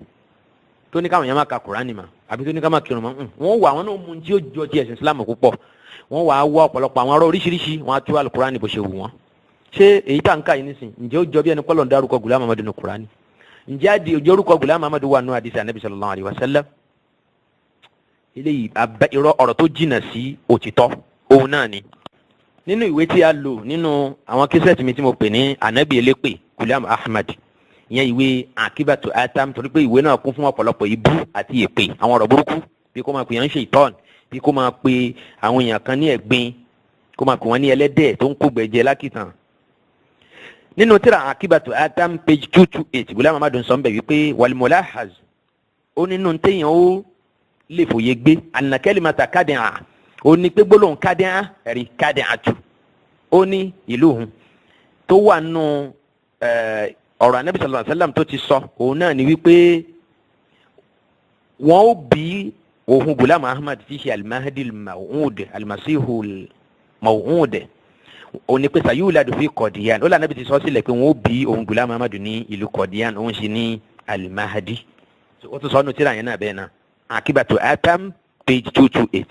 tó ní káwọn yẹn máa ka Kùránì mà àbí tó ní ká máa kírun mọ́ wọ́n wà wọn náà mú tí ó jọ ti ẹ̀sìn Islam púpọ̀ wọ́n wà á wọ ọ̀pọ̀lọpọ̀ àwọn ọ̀rọ̀ oríṣiríṣi wọ́n á tú Al-Kùránì bó ṣe wù wọ́n ṣé èyí tá à ń kà yìí nísìn ǹjẹ́ ó jọ bí ẹni pọ́lọ̀ ń dárúkọ Ghulam Ahmad nínú Kùránì ǹjẹ́ àdì òjò orúkọ Ghulam Ahmad wà nù àdìsí Ànábì sallallahu alaihi wasallam eléyìí ọ̀rọ̀ tó jìnnà sí òtítọ́ òun náà ni nínú ìwé tí a lò nínú àwọn kíṣẹ́ẹ̀tì mi tí mo pè ní Ànábì elépè Ghulam Ahmad ìyẹn ìwé Akibatu Atam torí pé ìwé náà kún fún ọ̀pọ̀lọpọ̀ ibú àti èpè àwọn ọ̀rọ̀ burúkú bí kò máa pè yàn ń ṣe ìtọ́n bí kò máa pe àwọn èèyàn kan ní ẹ̀gbin kò máa pè wọ́n ní ẹlẹ́dẹ̀ tó ń kó gbẹ̀jẹ̀ lákìtàn. nínú tírà Akibatu Atam page 228 Ghulam Ahmad sọ ń bẹ̀ wípé walmulahaz ó nínú téèyàn ó lè fòye gbé anna kalimata kadi'a ó ní pé gbólóhùn kadi'a ẹ̀rí kadi'atu ó ní ìlú òun tó wà nù ọ̀rọ̀ Ànábì sallallahu alaihi wasallam tó ti sọ òun náà ni wípé wọ́n ó bí òun Ghulam Ahmad tí ṣe al-Mahdi al-Maw'ud al-Masihu al-Maw'ud òun ni pé sayuladu fi Qadiyan ó lànà bí ti sọ sílẹ̀ pé wọ́n ó bí òun Ghulam Ahmad ní ìlú Qadiyan òun ṣe ní al-Mahdi ó tún sọ ọ́nù tíra yẹn náà bẹ́ẹ̀ náà Akibatu Atam page 228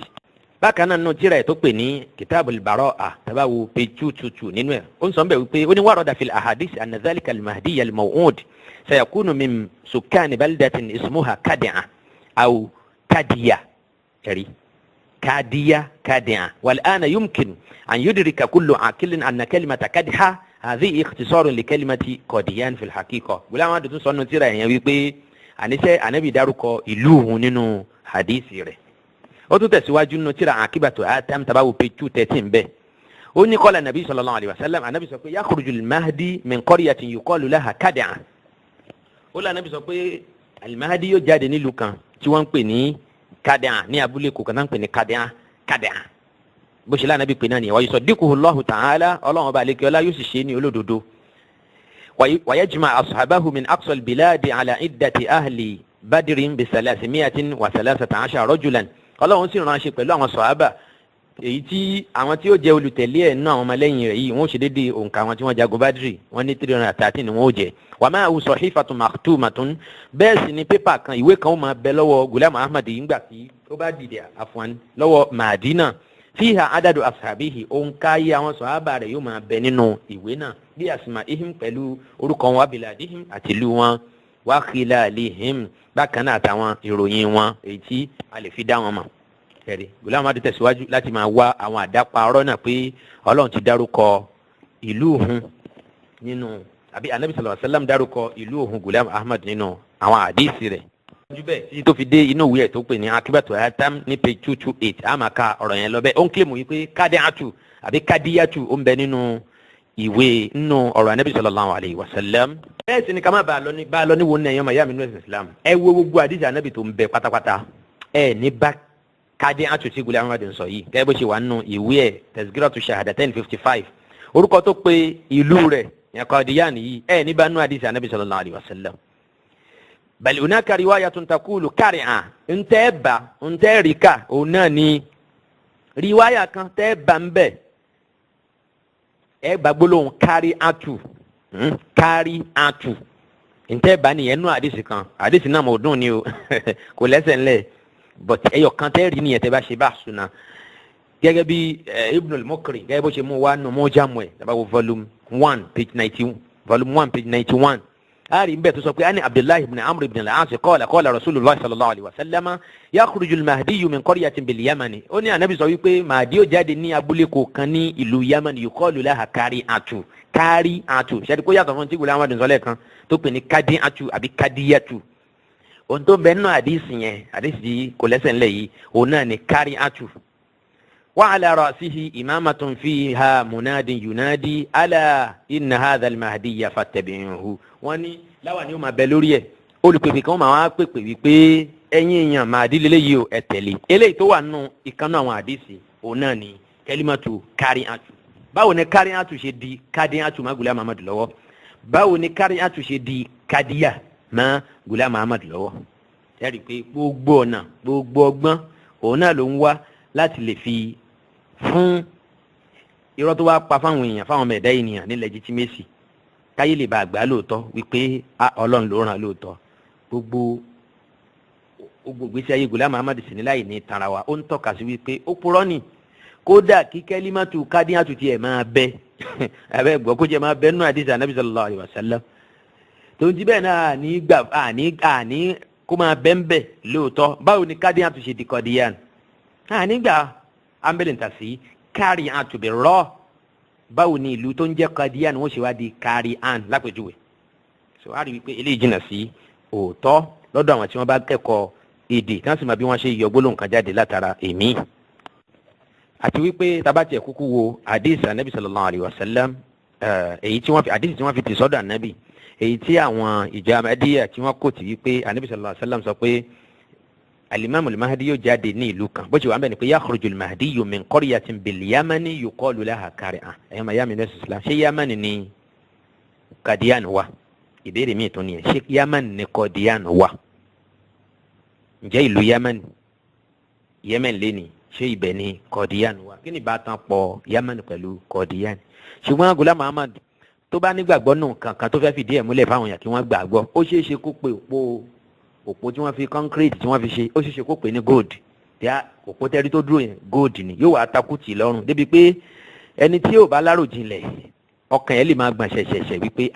bákan náà nínú tíra ẹ̀ tó pè ní Kitabul Bara'ah tabawo page 222 nínú ẹ̀ ó ń sọ bẹ́ẹ̀ wípé ó ní warada fil ahadith anna dhalika al-Mahdiyya al-Maw'ud sayakunu min sukkani baldatin ismuha Kadi'a aw Kadiya ẹ̀rí Kadiya wal ana yumkin an yudrika kullu aqilin anna kalimata Kadiha hadhihi ikhtisarun li kalimati Qadiyan fil haqiqa Ghulam Ahmad tún sọ nínú tíra yẹn wípé àníṣe Ànábì dárúkọ ìlú òun nínú hadisi rẹ̀ ó tún tẹ̀síwájú nínú tíra Akibatu Atam tabawo page 213 bẹ́ẹ̀ ó ní qala Nabi sallallahu alaihi wasallam Ànábì sọ pé yakhrujul Mahdi min qaryatin yuqalu laha Kadi'a ó lọ Ànábì sọ pé al-Mahdi yóò jáde nílùú kan tí wọ́n ń pè ní Kadi'a ní abúlé kò kan náà ń pè ní Kadi'a bó ṣe lánàbí pè náà ni wa yusaddiquhu Allahu ta'ala ọlọ́run ọba àlekè ọlá yóò sì ṣe ní olódodo wa yajma' ashabahu min aqsa al-biladi ala iddati ahli badrin bi 313 rajulan ọlọ́run sì ránṣẹ́ pẹ̀lú àwọn sọ̀hábà èyí tí àwọn tí ó jẹ́ olùtẹ̀lé ẹ̀ nínú àwọn ọmọlẹ́yìn rẹ̀ yìí wọ́n ṣe déédéé òǹkà àwọn tí wọ́n jagun Badri wọ́n ní 313 ni wọ́n ó jẹ́ wa ma'ahu sahifatun maktumatun bẹ́ẹ̀ sì ni pépà kan ìwé kan ó máa bẹ lọ́wọ́ Ghulam Ahmad nígbà tí ó bá dìde àfọ̀n lọ́wọ́ Madina fiha adadu ashabihi òǹkà yìí àwọn sọ̀hábà rẹ̀ yóò máa bẹ nínú ìwé náà bí asma'ihim pẹ̀lú orúkọ wọn biladihim àti ìlú wọn wa khilalihim bákan náà àtàwọn ìròyìn wọn èyí tí a lè fi dá wọn mọ̀ ẹ̀rí Ghulam Ahmad tẹ̀síwájú láti máa wá àwọn àdápa ọ̀rọ̀ náà pé Ọlọ́run ti dárúkọ ìlú òun nínú àbí Ànábì sallallahu alaihi wasallam dárúkọ ìlú òun Ghulam Ahmad nínú àwọn àdíìsì rẹ̀ ojú bẹ́ẹ̀ títí tó fi dé inú ìwé ẹ̀ tó pè ní Akibatu Atam ní page 228 a máa ka ọ̀rọ̀ yẹn lọ bẹ́ẹ̀ ó ń kílèmù yìí pé Kadi'atu àbí Kadiyatu ó ń bẹ nínú ìwé nínú ọ̀rọ̀ Ànábì sallallahu alaihi wasallam bẹ́ẹ̀ sì ni ká má bàa lọ ní wo ní ẹ̀yàn mayá mi nínú Islam ẹ wo gbogbo àdìsí Ànábì tó ń bẹ pátápátá ẹ ní bá Kadi'atu tí Ghulam Ahmad ń sọ yìí gẹ́gẹ́ bó ṣe wà nínú ìwé ẹ̀ Tazkiratu Shahadatain 55 orúkọ tó pe ìlú rẹ̀ yẹn Qadiyan yìí ẹ ní bá nínú àdìsí Ànábì sallallahu alaihi wasallam bal hunaka riwayatun taqulu Kari'a ntẹ́ ríkà òun náà ni riwaya kan tẹ́ bá ń bẹ̀ ẹ bá gbólóhùn Kari'atu Kari'atu ntẹ́ bá nìyẹn nú àdìsí kan àdìsí náà mọ̀ ọdún ni o kò lẹ́sẹ̀ ńlẹ̀ but ẹyọ kan tẹ́ rí nìyẹn tẹ́ bá ṣe bá sunna gẹ́gẹ́ bí Ibn al-Mukri gẹ́gẹ́ bó ṣe mú wa nù Mu'jam ẹ̀ tàbá wo volume 1 page 91 ari nbẹ tó sọ pé ani Abdullahi ibn Amr ibn al-As qala Rasulullah sallallahu alaihi wasallam yakhruju al-Mahdi min qaryatin bil Yamani ó ní Ànábì sọ wípé Mahdi ó jáde ní abúlé kò kan ní ìlú Yaman yuqalu laha Kari'atu ṣe kó yàtọ̀ fún tí Ghulam Ahmad sọ lẹ́ẹ̀kan tó pè ní Kadi'atu àbí Kadiyatu ohun tó bẹ́ẹ̀ náà àdìsí yẹn àdìsí kò lẹ́sẹ̀ ńlẹ̀ yìí òun náà ní Kari'atu وعلى رأسه إمامة فيها مناد ينادي ألا إن هذا المهدي فاتبعوه wọ́n ní láwa ni ó máa bẹ lórí ẹ̀ olùpèpè kan máa wá pèpè wípé ẹ̀yin èèyàn Mahdi lélẹ́yìí o ẹ tẹ̀lé eléyìí tó wà nínú ìkànnì àwọn àdìsí òun náà ni kẹlímàtù káríàtù. báwo ni káríàtù ṣe di kádíàtù má Ghulam Ahmad lọ́wọ́ báwo ni káríàtù ṣe di kádíyà má Ghulam Ahmad lọ́wọ́ ẹ rí i pé gbogbo ọ̀nà gbogbo ọgbọ́n òun náà ló ń wá láti lè fi fún irọ́ tó wá pa fáwọn èèyàn fáwọn ọmọ ẹ̀dá ènìyàn ní legitimacy káyé lè bá àgbà lóòótọ́ wípé ọlọ́run ló ràn lóòótọ́ gbogbo ìgbésí ayé Ghulam Ahmad sì ní láì ní tara wa ó ń tọ́ka sí wípé ó purọ́ ni kódà kí kẹ́límàtù kádíyàtù tiẹ̀ máa bẹ abẹ́ gbọ́ kó jẹ́ máa bẹ nínú àdìsí Ànábì sallallahu alaihi wasallam tó ń ti bẹ́ẹ̀ náà àní kó máa bẹ́ ń bẹ̀ lóòótọ́ báwo ni kádíyàtù ṣe di kọ́díyàn ànígbà ambulance tàṣí carry on to be raw báwo ni ìlú tó ń jẹ́ kadian wọ́n ṣe wá di carry on lápèjúwe so a rí wípé eléyìí jìnnà sí òótọ́ lọ́dọ̀ àwọn tí wọ́n bá kẹ́kọ̀ọ́ èdè tí wọ́n sì máa bí wọ́n ṣe yọ gbólóhùn kan jáde látara èmi àti wípé tabati ẹ̀kúkú wo hadith anabi sallallahu alayhi wa sallam èyí tí wọ́n fi hadith tí wọ́n fi ti sọ́dọ̀ anabi èyí tí àwọn ìjọ Ahmadiyya tí wọ́n kò tí wípé anabi sallallahu alayhi wa sallam sọ pé alimami al-Mahdi yóò jáde ní ìlú kan bó ṣe wà ń bẹ̀ ni pé yakhruju al-Mahdi min qaryatin bil-Yamani yuqalu laha Kari'an ẹ̀yọ́ máa yá mi lẹ́sìn islam ṣé Yamani ni Kadian wà ìbéèrè mi tún nìyẹn ṣé Yamani ni Kadian wà ǹjẹ́ ìlú Yamani Yemen lẹ́ni ṣé ibẹ̀ ni Kadian wà kí ni bá tán pọ̀ Yamani pẹ̀lú Kadian ṣùgbọ́n Ghulam Ahmad tó bá nígbàgbọ́ nù kankan tó fẹ́ fìdí ẹ̀ múlẹ̀ fáwọn èèyàn kí wọ́n gbàgbọ́ ó ṣeé ṣe kó pe òpó tí wọ́n fi concrete tí wọ́n fi ṣe ó ṣeé ṣe kó pè ní gold tí òpó tẹ́rí tó dúró yẹn gold ni yóò wá takùtì lọ́rùn débi pé ẹni tí yóò bá lárò jinlẹ̀ ọkàn yẹn lè máa gbọ̀n ṣẹ̀ṣẹ̀ṣẹ̀ wípé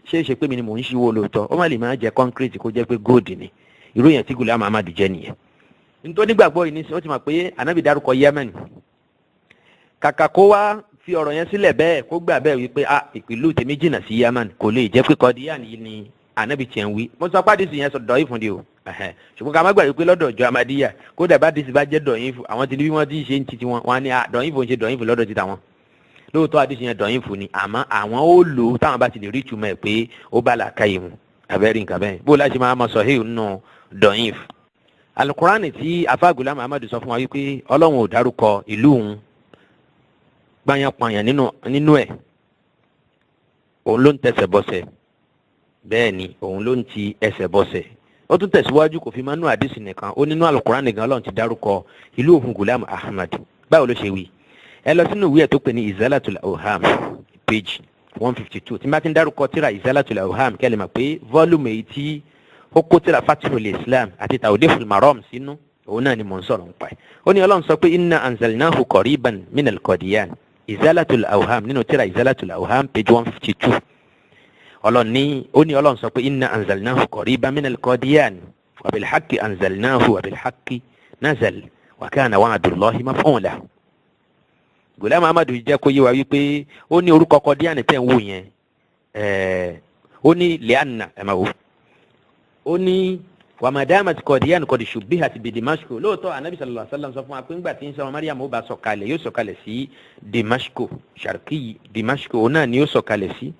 ṣé é ṣe pé mi ni mò ń ṣíwó lóòótọ́ ó má lè máa jẹ concrete kó jẹ́ pé gold ni irú yẹn tí Ghulam Ahmad jẹ́ nìyẹn. nítorí nígbàgbọ́ yìí ní wọ́n ti mọ̀ pé Ànábì dárúkọ Yemen kàkà kó wá fi ọ̀rọ̀ yẹn sílẹ̀ bẹ́ẹ̀ kó gbà bẹ́ẹ̀ wípé ìpìlú tèmi jìnnà sí Yemen kò lè jẹ́ pé Kadian yìí ni Ànábì tiẹ̀ ń wí mo sọ pé àdìsí yẹn sọ dọ̀yìn fún di o ṣùgbọ́n ká má gbàgbé pé lọ́dọ̀ ìjọ Ahmadiyya kódà bá àdìsí bá jẹ́ dọ̀yìn fún àwọn tí bí wọ́n ti ṣe ń titi wọn wọn ni dọ̀yìn fún ṣe dọ̀yìn fún lọ́dọ̀ títà wọn lóòótọ́ àdìsí yẹn dọ̀yìn fún ni àmọ́ àwọn ó lò ó táwọn bá ti lè rí ìtumọ̀ ẹ̀ pé ó bá làákàyè mu abẹ́rẹ́ nǹkan bẹ́ẹ̀ bó láti máa sọ hẹ́ẹ̀ nù dọ̀yìn fún. Al-Qur'ani tí afa Ghulam Ahmad sọ fún wa wípé Ọlọ́run ò dárúkọ ìlú òun gbanyanpanyan nínú ẹ̀ òun ló ń tẹsẹ̀ bọ́sẹ̀ bẹ́ẹ̀ ni òun ló ń ti ẹsẹ̀ bọ́sẹ̀ ó tún tẹ̀síwájú kò fi máa nú àdìsí nìkan ó nínú Al-Qur'an nìkan Ọlọ́run ti dárúkọ ìlú òun Ghulam Ahmad báwo ló ṣe wí ẹ lọ sínú ìwé ẹ̀ tó pè ní Izalatul Awham page 152 tí bá ti ń dárúkọ tíra Izalatul Awham kẹ́lẹ́ mọ̀ pé volume èyí tí ó kó tíra Fathul Islam àti Tawdihul Maram sínú òun náà ni mò ń sọ̀rọ̀ nípa ẹ̀ ó ní Ọlọ́run sọ pé inna anzalnahu qariban minal Qadiyan Izalatul Awham nínú tíra Izalatul Awham page 152 Ọlọ́run sọ pé inna anzalnahu qariban minal Qadiyan wa bil haqqi anzalnahu wa bil haqqi nazal wa kana wa'dullahi maf'ula. Ghulam Ahmad jẹ́ kó yé wa wípé ó ní orúkọ Qadiyan tẹ́ ń wò yẹn ó ní lianna ẹ̀ máa wò ó ní wa madamat Qadiyan qad shubbihat bi Dimashq lóòótọ́ Ànábì sallallahu alaihi wasallam sọ fún wa pé ńgbà tí ń sọ Maryam ó bá sọ̀kalẹ̀ yóò sọ̀kalẹ̀ sí Dimashq sharqi Dimashq òun náà ni yóò sọ̀kalẹ̀ sí.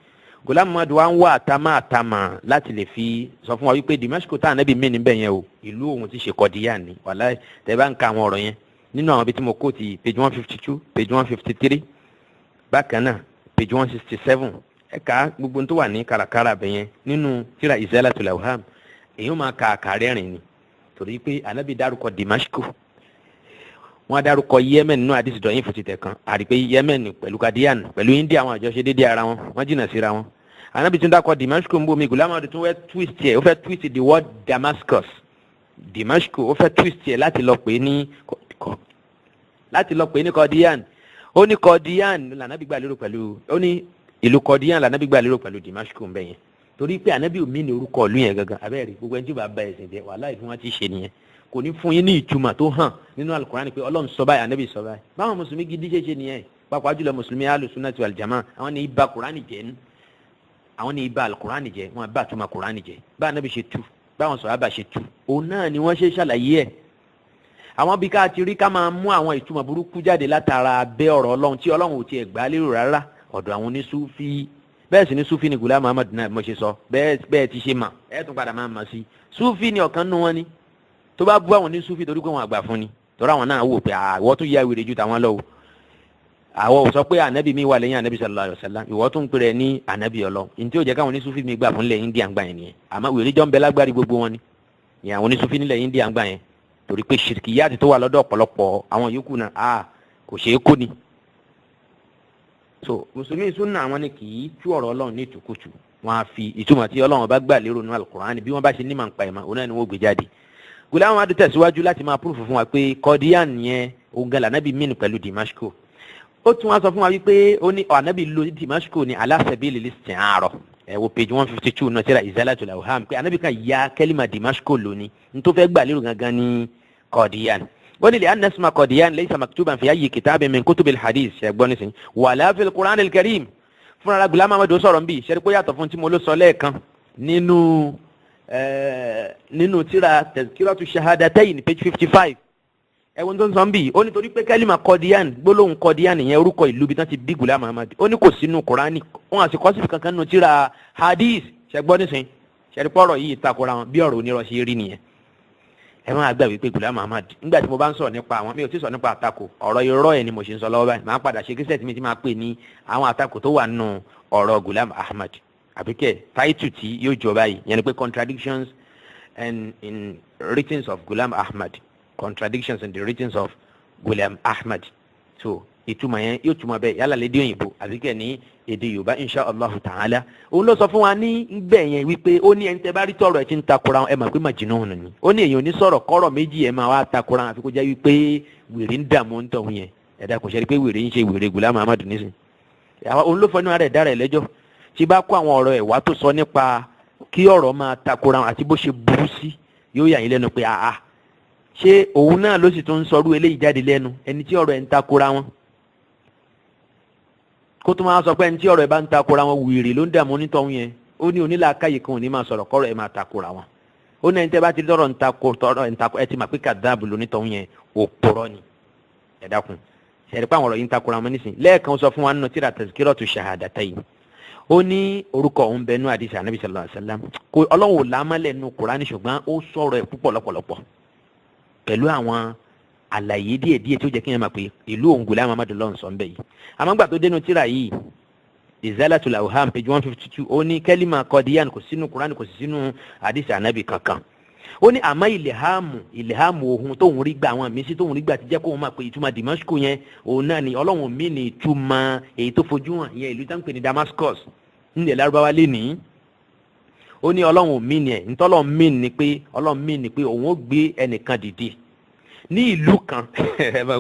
Ghulam Ahmad wa ń wá àtàmà láti lè fi sọ fún wa wípé Dimashq tá Ànábì mí níbẹ̀ yẹn o ìlú òun ti ṣe Qadiyan ni wàláhì tẹ́ bá ń ka àwọn ọ̀rọ̀ yẹn nínú àwọn ibi tí mo kó ti page 152 page 153 bákan náà page 167 ẹ̀ka gbogbo tó wà ní kàràkàrà bẹ̀ yẹn nínú tíra Izalatul Awham èyí ó máa ka àkàrẹ́rìn ni torí pé Ànábì dárúkọ Dimashq wọ́n dárúkọ Yemen nínú àdìsí dọ̀yìn fún títẹ̀ kan àrí pé Yemen pẹ̀lú Qadian pẹ̀lú India àwọn àjọṣe déédéé ara wọn wọ́n jìnnà síra wọn Ànábì tún dákọ Dimashq ń bomi Ghulam Ahmad tún fẹ́ twist yẹ ó fẹ́ twist the word Damascus Dimashq ó fẹ́ twist yẹ láti lọ pè ní Qadian ó ní Qadian l'Ànábì gbà lérò pẹ̀lú ó ní ìlú Qadian l'Ànábì gbà lérò pẹ̀lú Dimashq ń bẹ̀ yẹn torí pé Ànábì omi ní orúkọ ìlú yẹn gangan abẹ́rẹ́ gbogbo ẹni tí ó bá bá ẹ̀sìn jẹ wàhálà ìfún wọn ti ṣe nìyẹn kò ní fún yín ní ìtumọ̀ tó hàn nínú Al-Qur'an pé Ọlọ́run sọ báyìí Ànábì sọ báyìí báwọn mùsùlùmí gidi ṣe nìyẹn pàápàá jùlọ mùsùlùmí Ahlus-Sunnah wal Jamā'ah àwọn ní ibà Kùránì jẹ́ àwọn ní ibà Al-Qur'ani jẹ́ wọn bá túmọ̀ Kùránì jẹ́ bá Ànábì ṣe tú báwọn sàhábà ṣe tú òun náà ni wọ́n ṣe ṣàlàyé ẹ̀ àwọn bí ká ti rí ká máa mú àwọn ìtumọ̀ burúkú jáde látara abẹ́ ọ̀rọ̀ Ọlọ́run tí Ọlọ́run ò tiẹ̀ gbà lérò rárá ọ̀dọ̀ àwọn onísúfí bẹ́ẹ̀ sì ni súfí ni Ghulam Ahmad náà mo ṣe sọ bẹ́ẹ̀ ti ṣe mà ẹ̀ tún padà máa mà sí súfí ni ọ̀kan nù wọn ni tó bá bú àwọn onísúfí torí pé wọn àgbà fún ni torí àwọn náà wò pé àwọ̀ tún yá wèrè ju tàwọn lọ o àwọ̀ ò sọ pé ànábì mi wà lẹ́yìn ànábì sallallahu alaihi wasallam ìwọ tún pèrè ní ànábì Ọlọ́run ní tí ó jẹ́ káwọn onísúfí mi gbà fún ilẹ̀ India ń gbà yẹn nìyẹn àmọ́ wèrè jọ ń bẹ lágbárí gbogbo wọn ni ìyẹn àwọn onísúfí nílẹ̀ India ń gbà yẹn torí pé ṣìrìkìyàtì tó wà lọ́dọ̀ ọ̀pọ̀lọpọ̀ àwọn yòókù náà kò ṣeé kó ni. so mùsùlùmí sunna àwọn ni kì í tú ọ̀rọ̀ Ọlọ́run ní ìtùkùtù wọn á fi ìtumọ̀ tí Ọlọ́run bá gbà lérò nínú Al-Qur'an bí wọ́n bá ṣe ní màá ń pa ìmọ̀ òun náà ni wọ́n gbé jáde. Ghulam Ahmad tẹ̀síwájú láti máa púrùfù fún wa pé Qadian yẹn ogun lànàbí mìíní pẹ̀lú Damascus ó tún wá sọ fún wa wípé ó ní ànábì lo Damascus ní ala sabilil isti'ara ẹ wo page 152 náà tíra Izalatul Awham pé ànábì kan ya kẹ́límà Damascus lónìí ní tó fẹ́ gbà lérò gangan ní Qadian ó ní li'anna isma Qadian laysa maktuban fi ayyi kitabin min kutubil hadith ṣẹgbọ́n nísìnyí wala fil Qur'anil Karim fúnra Ghulam Ahmad sọ̀rọ̀ nbí ṣẹ́rí pé yàtọ̀ fún tí mo ló sọ lẹ́ẹ̀kan nínú tíra Tazkiratu Shahadatayn page 55 ẹ̀wọ̀n tó ń sọ nbí ó ní torí pé kẹ́límà Qadian gbólóhùn Qadian yẹn orúkọ ìlú bí tán ti bí Ghulam Ahmad ó ní kò sínú Qur'ani wọn àti kọ́sìfì kankan nínú tíra hadith ṣẹgbọ́n nísìnyí ṣẹ́rí pọ̀rọ̀ yìí takora wọn bí ọ̀rọ̀ onírọ̀ ṣe rí nìyẹn ẹ máa gbà wípé Ghulam Ahmad nígbà tí mo bá ń sọ̀rọ̀ nípa àwọn mi ò tí sọ nípa àtakò ọ̀rọ̀ irọ́ ẹ̀ ni mo ṣe ń sọ lọ́wọ́ báyìí máa padà ṣe kíṣẹ́ tí mi ti máa pè ní àwọn àtakò tó wà nínú ọ̀rọ̀ Ghulam Ahmad àbíkẹ́ táìtù tí yóò jọ báyìí yẹn ni pé contradictions and in writings of Ghulam Ahmad contradictions in the writings of Ghulam Ahmad so ìtumọ̀ yẹn yóò túmọ̀ bẹ́ẹ̀ yálà lédè òyìnbó àbíkẹ́ ní èdè Yorùbá insha Allah ta'ala òun ló sọ fún wa ní ibẹ̀ yẹn wípé ó ní ẹni tẹ́ bá rí tọ̀rọ̀ ẹ̀ tí ń takora ẹ mọ̀ pé majnun ni ó ní èèyàn onísọ̀rọ̀ kọ́rọ̀ méjì ẹ̀ máa wá takora àfi kó jẹ́ wípé wèrè ń dààmú ń tọ̀hún yẹn ẹ̀dá kò ṣe rí pé wèrè ń ṣe wèrè Ghulam Ahmad nísìn òun ló fọ́ inú ara ẹ̀ dára ẹ̀ lẹ́jọ́ tí bá kó àwọn ọ̀rọ̀ ẹ̀ wá tó sọ nípa kí ọ̀rọ̀ máa takora àti bó ṣe burú sí yóò yà yín lẹ́nu pé ṣé òun náà ló sì tún ń sọrú eléyìí jáde lẹ́nu ẹni tí ọ̀rọ̀ ẹ̀ ń takora wọn kó tó máa sọ pé ẹni tí ọ̀rọ̀ ẹ̀ bá ń takora wọn wèrè ló ń dààmú onítọ̀hún yẹn ó ní onílàákàyè kan ò ní máa sọ̀rọ̀ kọ́rọ̀ ẹ̀ máa takora wọn ó ní ẹni tẹ́ bá ti tọrọ ń takò ẹ ti mà pé kàdáàbù lónítọ̀hún yẹn òpùrọ́ ni ẹ dákun ṣẹ̀rí pé àwọn ọ̀rọ̀ yìí ń takora wọn nísìn lẹ́ẹ̀kan sọ fún wa nínú tíra Tazkiratu Shahadatayn ó ní orúkọ òun bẹnu àdìsí Ànábì sallallahu alaihi wasallam kò Ọlọ́run ò lámọ́lẹ̀ nínú Kùránì ṣùgbọ́n ó sọ̀rọ̀ ẹ̀ púpọ̀ lọ́pọ̀lọpọ̀ pẹ̀lú àwọn àlàyé díẹ̀díẹ̀ tí ó jẹ́ kí n máa pè ìlú òun Ghulam Ahmad lọ́n sọ ń bẹ̀ yìí àmọ́ gbà tó dénú tíra yìí Izalatul Awham page 152 ó ní kẹ́límà Qadian kò sínú Kùránì kò sí sínú àdìsí Ànábì kankan ó ní àmọ́ ìlẹ̀hàmù ohun tóun rí gbà àwọn àmì sí tóun rí gbà ti jẹ́ kóun máa pè ìtumọ̀ Damascus yẹn òun náà ni Ọlọ́run mí ní ìtumọ̀ èyí tó fojú hàn yẹn ìlú tá ń pè ní Damascus nílẹ̀ Lárúbáwá lénìí ó ní Ọlọ́run mí ní ẹ̀ ntọ́lọ́run mí ní pé Ọlọ́run mí ní pé òun ó gbé ẹnìkan dìde ní ìlú kan ẹ má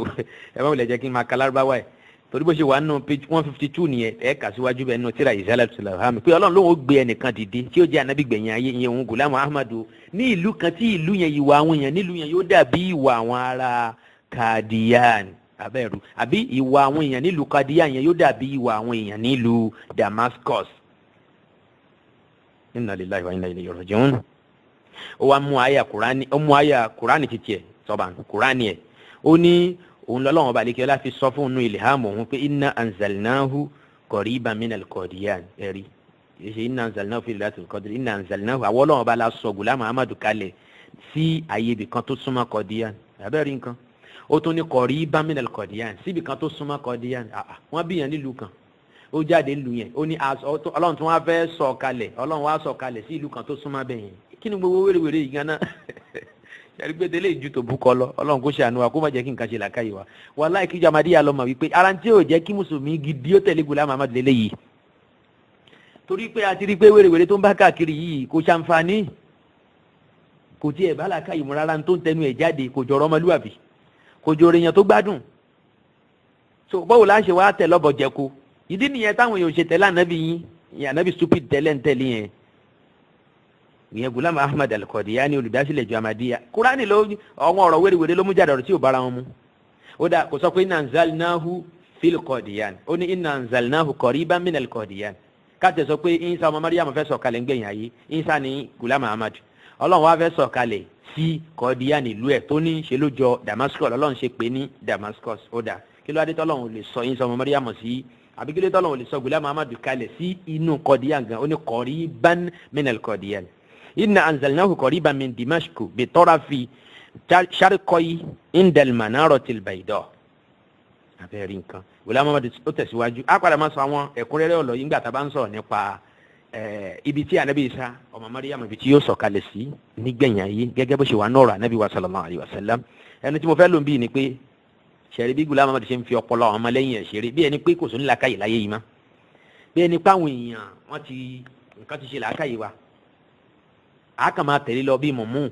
wulẹ̀ jẹ́ kí n máa ka Lárúbáwá ẹ̀ torí bó ṣe wà nínú page 152 nìyẹn ẹ̀ kà síwájú bẹ́ẹ̀ nínú tíra Izalatul Awham pé Ọlọ́run lóun ó gbé ẹnìkan dìde tí ó jẹ́ ànábì gbẹ̀yìn ayé ìyẹn òun Ghulam Ahmad ní ìlú kan tí ìlú yẹn ìwà àwọn èèyàn nílùú yẹn yóò dàbí ìwà àwọn ará Qadian abẹ́rù àbí ìwà àwọn èèyàn nílùú Qadian yẹn yóò dàbí ìwà àwọn èèyàn nílùú Damascus. Inna lillahi wa inna ilayhi raji'un. ó wá mú àyà Kùránì títí ẹ̀ sọ́ba Kùránì ẹ̀ ó ní òun lọ́lọ́wọ́n balẹ̀ kí ọlá fi sọ fún un ilham òun pé inna anzalnahu qariban minal Qadian ẹ̀rí ṣe inna anzalnahu fi Lailatul Qadr inna anzalnahu àwọn ọlọ́wọ́n bá la sọ Ghulam Ahmad kalẹ̀ sí àyè ibì kan tó súnmọ́ Qadian abẹ́rẹ́ nǹkan ó tún ní qariban minal Qadian síbì kan tó súnmọ́ Qadian wọ́n bí yẹn nílùú kan ó jáde nílùú yẹn ó ní ọlọ́run tí wọ́n fẹ́ sọ kalẹ̀ ọlọ́run wá sọ kalẹ̀ sí ìlú kan tó súnmọ́ bẹ́ẹ̀ yẹn kí ni gbogbo wérewère yìí gan-an ẹ̀rígbẹ́dẹ́lẹ́ ìjú tó búkọ lọ ọlọ́run kó ṣàánú wa kó má jẹ́ kí nǹkan ṣe làkàyè wa wàláhì kí Ahmadiyya lọ mọ̀ wípé ara tí yóò jẹ́ kí mùsùlùmí gidi ó tẹ̀lé Ghulam Ahmad lélẹ́ yìí torí pé a ti rí pé wérewère tó ń bá káàkiri yìí kò ṣàǹfààní kò tiẹ̀ bá làkàyè mu rárá tó ń tẹnu ẹ̀ jáde kò jọ̀rọ̀ ọmọlúwàbí kò jọ̀rọ̀ èèyàn tó gbádùn so báwo la ṣe wá tẹ̀ lọ́bọ̀ jẹ́ko ìdí nìyẹn táwọn èèyàn ṣe tẹ̀lé ànábì yín ànábì stupid tẹ́lẹ̀ ń tẹ̀lé yẹn ìyẹn Ghulam Ahmad al-Qadiani olùdásílẹ̀ ìjọ Ahmadiyya Kùránì ló àwọn ọ̀rọ̀ wéréwéré ló mú jáde ọ̀rọ̀ tí ò bára wọn mu ó dà kò sọ pé inna anzalnahu fil Qadian ó ní inna anzalnahu qariban minal Qadian káàtẹ̀ sọ pé Isa ọmọ Maryam fẹ́ sọ kalẹ̀ ń gbẹ̀yìn ayé Isa ní Ghulam Ahmad ọlọ́run wá fẹ́ sọ̀kalẹ̀ sí Qadian ìlú ẹ̀ tó ní ṣe ló jọ Damascus ọlọ́run ṣe pé ní Damascus ó dà kí ló adé tọ́lọ́run lè sọ yín sọmọ Maryam sí àbí kí ló tọ́lọ́run lè sọ Ghulam Ahmad kalẹ̀ sí inú Qadian gan ó ní qariban minal Qadian inna anzalnahu qariban min Dimashq bi tarafi sharqi indal manaratil bayda abẹ́rẹ́ nǹkan Ghulam Ahmad ó tẹ̀síwájú á padà máa sọ àwọn ẹ̀kúnrẹ́rẹ́ ọ̀lọ́ yìí nígbà tá a bá ń sọ̀rọ̀ nípa ibi tí anabi Isa ọmọ Maryam ibi tí yóò sọ̀kalẹ̀ sí nígbẹ̀yìn ayé gẹ́gẹ́ bó ṣe wà nọ́ọ̀rọ̀ anabi wa sallallahu alayhi wa sallam ẹni tí mo fẹ́ lò ń bí ni pé ṣẹ̀rí bí Ghulam Ahmad ṣe ń fi ọpọlọ àwọn ọmọlẹ́yìn ẹ̀ ṣeré bí ẹni pé kò sóní làákàyè láyé yìí mọ́ bí ẹni pé àwọn èèyàn wọ́n ti nǹkan ti ṣe làákàyè wa a kàn máa tẹ̀lé lọ bí mọ̀mú